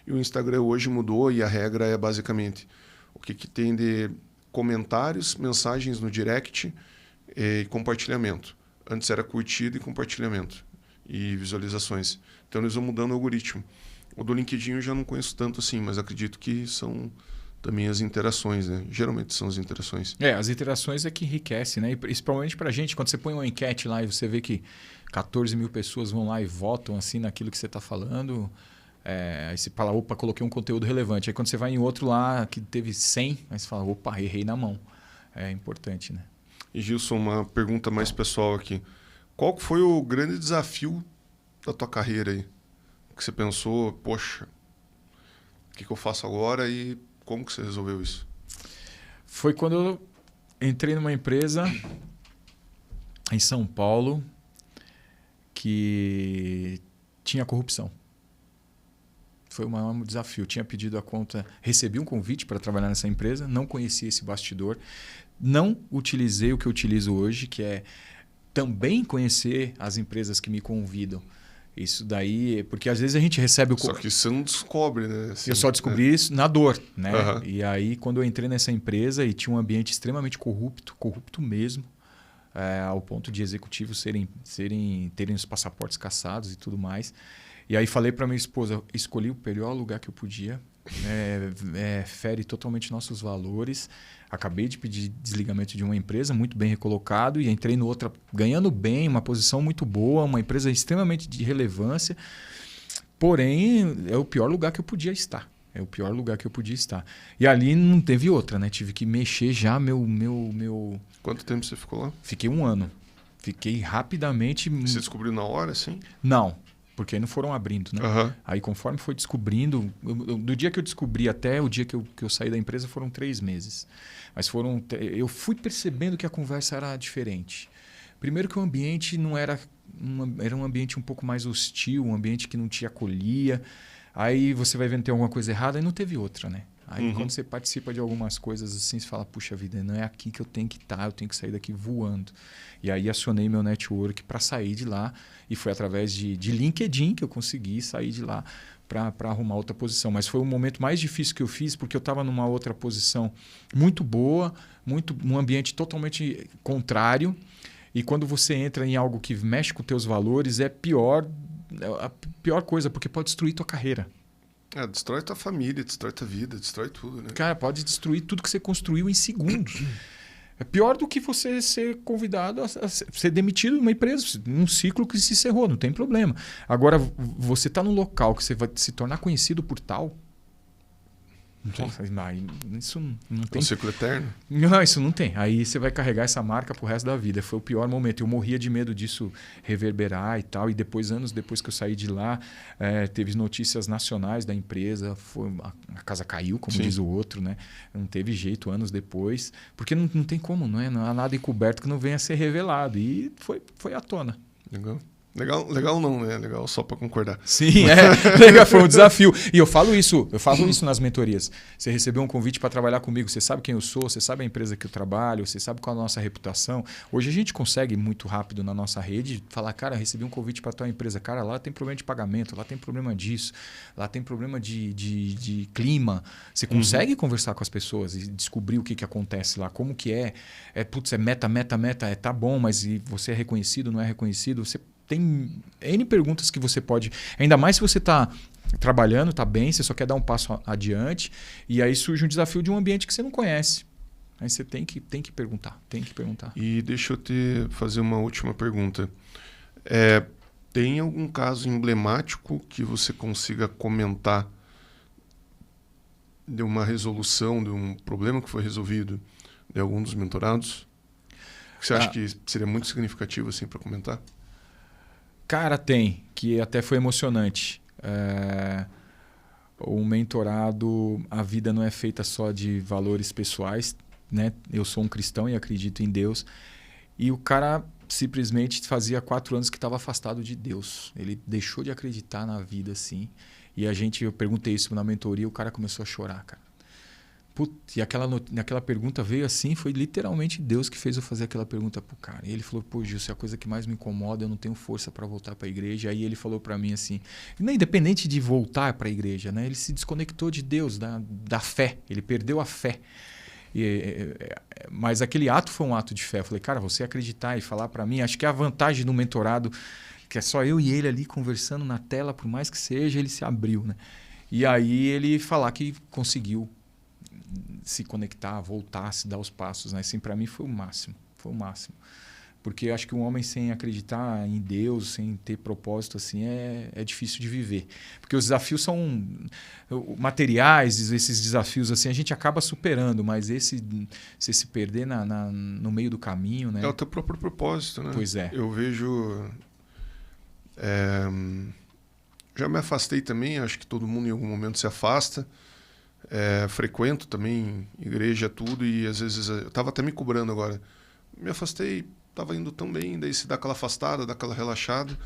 E o Instagram hoje mudou e a regra é basicamente o que tem de comentários, mensagens no direct e compartilhamento. Antes era curtida e compartilhamento e visualizações. Então eles vão mudando o algoritmo. O do LinkedIn eu já não conheço tanto assim, mas acredito que são também as interações, né? Geralmente são as interações. As interações é que enriquece, né? E principalmente pra gente, quando você põe uma enquete lá e você vê que 14 mil pessoas vão lá e votam assim naquilo que você está falando, aí você fala, opa, coloquei um conteúdo relevante. Aí quando você vai em outro lá que teve 100, aí você fala, opa, errei na mão. É importante, né? E Gilson, uma pergunta mais pessoal aqui. Qual foi o grande desafio da tua carreira aí? Que você pensou, poxa, o que eu faço agora e como que você resolveu isso? Foi quando eu entrei numa empresa em São Paulo que tinha corrupção. Foi um desafio. Eu tinha pedido a conta, recebi um convite para trabalhar nessa empresa, não conhecia esse bastidor, não utilizei o que eu utilizo hoje, que é também conhecer as empresas que me convidam. Isso daí, porque às vezes a gente recebe o... Só que você não descobre, né? Assim, eu só descobri isso na dor, né? E aí, quando eu entrei nessa empresa e tinha um ambiente extremamente corrupto mesmo, ao ponto de executivos terem os passaportes caçados e tudo mais. E aí falei para minha esposa, escolhi o melhor lugar que eu podia, fere totalmente nossos valores. Acabei de pedir desligamento de uma empresa, muito bem recolocado, e entrei no outra ganhando bem, uma posição muito boa, uma empresa extremamente de relevância. Porém, é o pior lugar que eu podia estar. É o pior lugar que eu podia estar. E ali não teve outra, né? Tive que mexer já meu... Quanto tempo você ficou lá? Fiquei 1 ano. Fiquei rapidamente... Você descobriu na hora, assim? Não, porque aí não foram abrindo, né? Uhum. Aí conforme foi descobrindo... Do dia que eu descobri até o dia que eu saí da empresa foram 3 meses. Mas eu fui percebendo que a conversa era diferente. Primeiro que o ambiente não era... Era um ambiente um pouco mais hostil, um ambiente que não te acolhia. Aí você vai vendo que tem alguma coisa errada e não teve outra, né? Aí quando você participa de algumas coisas assim, você fala, puxa vida, não é aqui que eu tenho que estar, eu tenho que sair daqui voando. E aí acionei meu network para sair de lá e foi através de LinkedIn que eu consegui sair de lá para arrumar outra posição. Mas foi o momento mais difícil que eu fiz porque eu estava numa outra posição muito boa, um ambiente totalmente contrário. E quando você entra em algo que mexe com os teus valores, é a pior coisa, porque pode destruir tua carreira. Destrói tua família, destrói tua vida, destrói tudo, né? Cara, pode destruir tudo que você construiu em segundos. É pior do que você ser convidado a ser demitido de uma empresa, num ciclo que se encerrou, não tem problema. Agora, você está num local que você vai se tornar conhecido por tal... Isso não tem. Um ciclo eterno? Não, isso não tem. Aí você vai carregar essa marca pro resto da vida. Foi o pior momento. Eu morria de medo disso reverberar e tal. E depois, anos depois que eu saí de lá, teve notícias nacionais da empresa. A casa caiu, como diz o outro, né? Não teve jeito anos depois. Porque não tem como, não é? Não há nada encoberto que não venha a ser revelado. E foi à tona. Legal não, né? Legal só para concordar. Sim, legal, foi um desafio. E eu falo isso nas mentorias. Você recebeu um convite para trabalhar comigo, você sabe quem eu sou, você sabe a empresa que eu trabalho, você sabe qual é a nossa reputação. Hoje a gente consegue muito rápido na nossa rede falar, cara, recebi um convite para tua empresa. Cara, lá tem problema de pagamento, lá tem problema disso, lá tem problema de clima. Você consegue conversar com as pessoas e descobrir o que acontece lá, como que é. Putz, é meta, tá bom, mas você é reconhecido, não é reconhecido? Você tem N perguntas que você pode... Ainda mais se você está trabalhando, está bem, você só quer dar um passo adiante. E aí surge um desafio de um ambiente que você não conhece. Aí você tem que perguntar, E deixa eu te fazer uma última pergunta. Tem algum caso emblemático que você consiga comentar de uma resolução, de um problema que foi resolvido de algum dos mentorados? Você acha que seria muito significativo assim, para comentar? Cara, tem, que até foi emocionante. O mentorado, a vida não é feita só de valores pessoais, né? Eu sou um cristão e acredito em Deus. E o cara simplesmente fazia 4 anos que estava afastado de Deus. Ele deixou de acreditar na vida, assim. E eu perguntei isso na mentoria, o cara começou a chorar, cara. Putz, e aquela pergunta veio assim, foi literalmente Deus que fez eu fazer aquela pergunta pro cara. E ele falou, pô, Gil, isso é a coisa que mais me incomoda, eu não tenho força para voltar para a igreja. Aí ele falou para mim assim, independente de voltar para a igreja, né, ele se desconectou de Deus, da fé, ele perdeu a fé. Mas aquele ato foi um ato de fé. Eu falei, cara, você acreditar e falar para mim, acho que a vantagem do mentorado, que é só eu e ele ali conversando na tela, por mais que seja, ele se abriu, né? E aí ele falar que conseguiu se conectar, voltar, se dar os passos, né? Assim, para mim foi o máximo, porque eu acho que um homem sem acreditar em Deus, sem ter propósito assim, é difícil de viver, porque os desafios são materiais, esses desafios assim a gente acaba superando, mas se se perder no meio do caminho, né? É o teu próprio propósito, né? Pois é. Eu vejo, já me afastei também, acho que todo mundo em algum momento se afasta. Frequento também igreja, tudo, e às vezes eu estava até me cobrando agora. Me afastei, estava indo tão bem, daí se dá aquela afastada, dá aquela relaxada,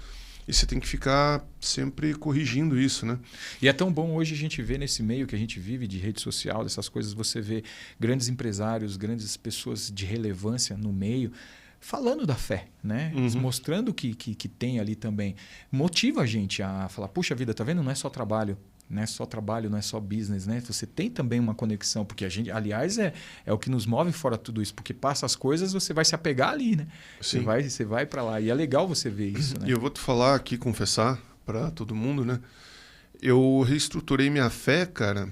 e você tem que ficar sempre corrigindo isso, né? E é tão bom hoje a gente ver nesse meio que a gente vive de rede social, dessas coisas, você vê grandes empresários, grandes pessoas de relevância no meio, falando da fé, né? Mostrando que tem ali também. Motiva a gente a falar, puxa vida, tá vendo? Não é só trabalho. Não é só trabalho, não é só business, né? Você tem também uma conexão, porque a gente, aliás, é o que nos move fora tudo isso, porque passa as coisas, você vai se apegar ali, né? Sim. Você vai para lá e é legal você ver isso, né? E eu vou te falar aqui, confessar para todo mundo, né? Eu reestruturei minha fé, cara,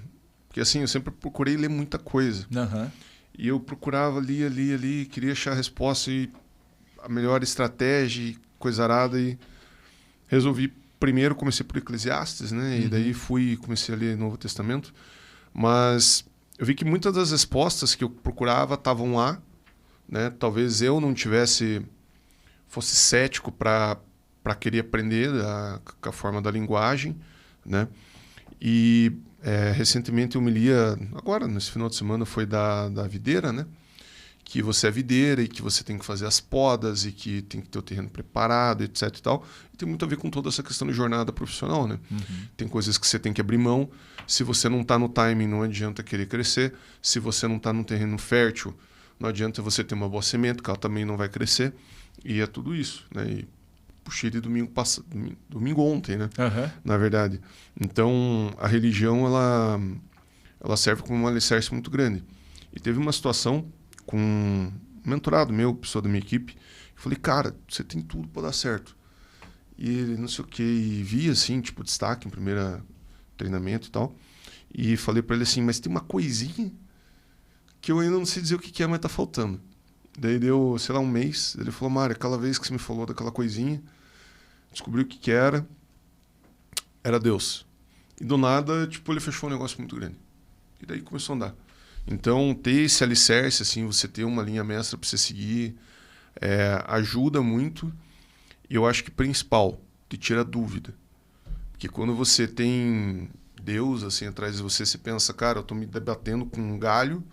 porque assim, eu sempre procurei ler muita coisa. Uhum. E eu procurava ali, queria achar a resposta e a melhor estratégia e coisa arada e resolvi. Primeiro comecei por Eclesiastes, né? E daí comecei a ler Novo Testamento. Mas eu vi que muitas das respostas que eu procurava estavam lá, né? Talvez eu não fosse cético para querer aprender com a forma da linguagem, né? E recentemente eu me lia, agora nesse final de semana foi da videira, né? Que você é videira e que você tem que fazer as podas e que tem que ter o terreno preparado, etc e tal. E tem muito a ver com toda essa questão de jornada profissional, né? Tem coisas que você tem que abrir mão. Se você não está no timing, não adianta querer crescer. Se você não está num terreno fértil, não adianta você ter uma boa semente, que ela também não vai crescer. E é tudo isso, né? E puxei de domingo ontem, né? Na verdade. Então, a religião, ela serve como um alicerce muito grande. E teve uma situação com um mentorado meu, pessoa da minha equipe, eu falei, cara, você tem tudo para dar certo. E ele, não sei o que, e vi assim, tipo, destaque em primeiro treinamento e tal, e falei para ele assim, mas tem uma coisinha que eu ainda não sei dizer o que é, mas tá faltando. Daí deu, sei lá, um mês, ele falou, Mário, aquela vez que você me falou daquela coisinha, descobri o que era Deus. E do nada, tipo, ele fechou um negócio muito grande. E daí começou a andar. Então, ter esse alicerce, assim, você ter uma linha mestra para você seguir, ajuda muito. E eu acho que principal, te tira dúvida. Porque quando você tem Deus assim atrás de você, você pensa, cara, eu estou me debatendo com um galho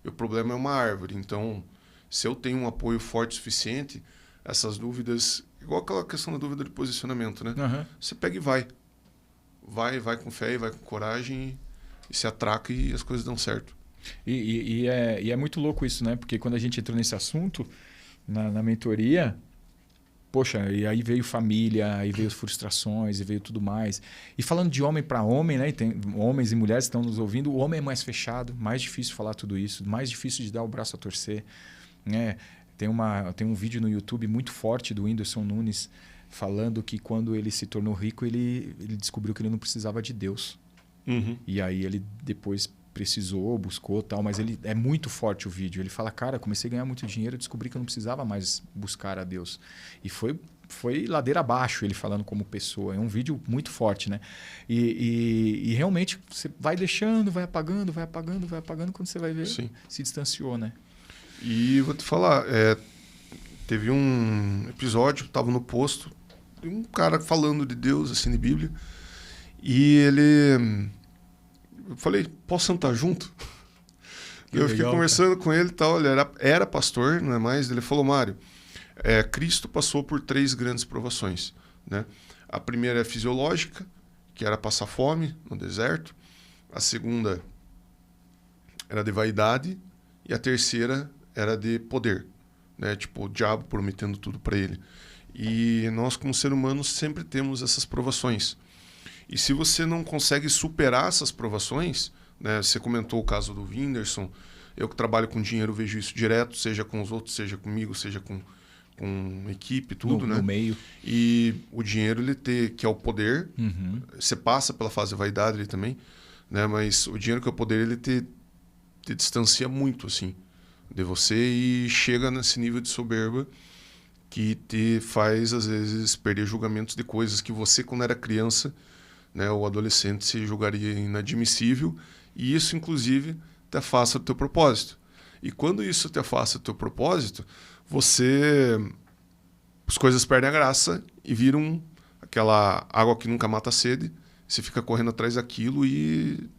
e o problema é uma árvore. Então, se eu tenho um apoio forte o suficiente, essas dúvidas, igual aquela questão da dúvida de posicionamento, né? Você pega e vai. Vai com fé e vai com coragem e se atraca e as coisas dão certo. E é muito louco isso, né? Porque quando a gente entrou nesse assunto, na mentoria, poxa, e aí veio família, aí veio frustrações, e veio tudo mais. E falando de homem para homem, né? E tem homens e mulheres que estão nos ouvindo, o homem é mais fechado, mais difícil falar tudo isso, mais difícil de dar o braço a torcer, né? Tem um vídeo no YouTube muito forte do Whindersson Nunes falando que quando ele se tornou rico, ele descobriu que ele não precisava de Deus. E aí ele depois precisou, buscou tal, mas ele é muito forte o vídeo. Ele fala, cara, comecei a ganhar muito dinheiro, descobri que eu não precisava mais buscar a Deus. E foi ladeira abaixo ele falando como pessoa. É um vídeo muito forte, né? E realmente você vai deixando, vai apagando, quando você vai ver, Sim. Se distanciou, né? E vou te falar, teve um episódio, estava no posto, de um cara falando de Deus, assim, de Bíblia, e eu falei, posso sentar junto? Eu fiquei conversando com ele e tal, ele era pastor, não é mais? Ele falou, Mário, Cristo passou por 3 grandes provações, né? A primeira é fisiológica, que era passar fome no deserto. A segunda era de vaidade. E a terceira era de poder, né? Tipo, o diabo prometendo tudo para ele. E nós, como ser humano, sempre temos essas provações. E se você não consegue superar essas provações, né? Você comentou o caso do Whindersson, eu que trabalho com dinheiro vejo isso direto, seja com os outros, seja comigo, seja com equipe, tudo, né? No meio. E o dinheiro, que é o poder, você passa pela fase de vaidade ali também, né? Mas o dinheiro que é o poder, ele te distancia muito, assim, de você e chega nesse nível de soberba que te faz, às vezes, perder julgamentos de coisas que você, quando era criança, né, ou adolescente, se julgaria inadmissível, e isso, inclusive, te afasta do teu propósito. E quando isso te afasta do teu propósito, as coisas perdem a graça e viram aquela água que nunca mata a sede, você fica correndo atrás daquilo e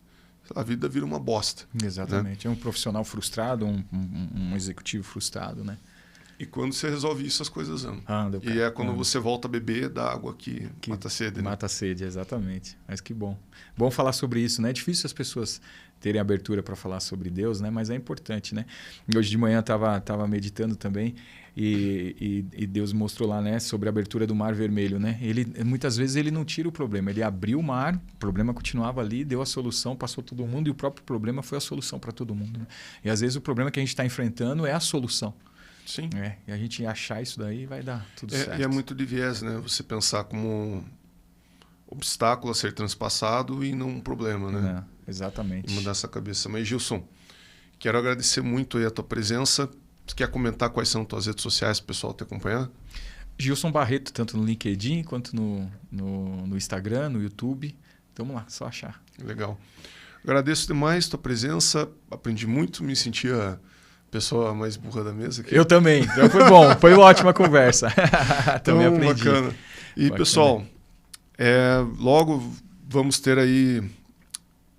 a vida vira uma bosta. Exatamente. Né? É um profissional frustrado, um executivo frustrado, né? E quando você resolve isso, as coisas andam. E é quando você volta a beber da água que mata a sede. Né? Mata a sede, exatamente. Mas que bom. Bom falar sobre isso, né? É difícil as pessoas terem abertura para falar sobre Deus, né? Mas é importante, né? E hoje de manhã estava meditando também e Deus mostrou lá, né? Sobre a abertura do Mar Vermelho, né? Muitas vezes ele não tira o problema. Ele abriu o mar, o problema continuava ali, deu a solução, passou todo mundo e o próprio problema foi a solução para todo mundo. Né? E às vezes o problema que a gente está enfrentando é a solução. Sim. E a gente achar isso daí vai dar tudo certo. E é muito de viés, né? Você pensar como um obstáculo a ser transpassado e não um problema, né? Exatamente. E mudar essa cabeça. Mas, Gilson, quero agradecer muito aí a tua presença. Você quer comentar quais são tuas redes sociais para o pessoal te acompanhar? Gilson Barreto, tanto no LinkedIn quanto no Instagram, no YouTube. Vamos lá, só achar. Legal. Agradeço demais a tua presença. Aprendi muito, me sentia pessoa mais burra da mesa aqui. Eu também. Então foi bom. Foi uma ótima conversa. Também então, aprendi. Bacana. E, bacana. Pessoal, logo vamos ter aí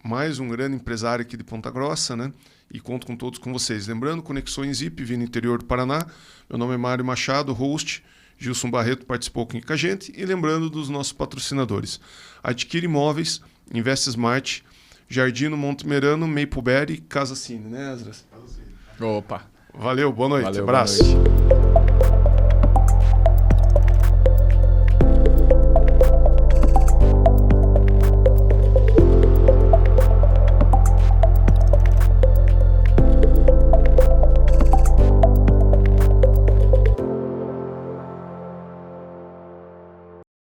mais um grande empresário aqui de Ponta Grossa, né? E conto com todos com vocês. Lembrando, Conexões IP, vindo interior do Paraná. Meu nome é Mário Machado, host. Gilson Barreto participou aqui com a gente. E lembrando dos nossos patrocinadores. Adquire Imóveis, Invest Smart, Jardino Montemerano, Mapleberry, Casa Cine, né, Esdras? Opa. Valeu, boa noite. Valeu, abraço. Boa noite.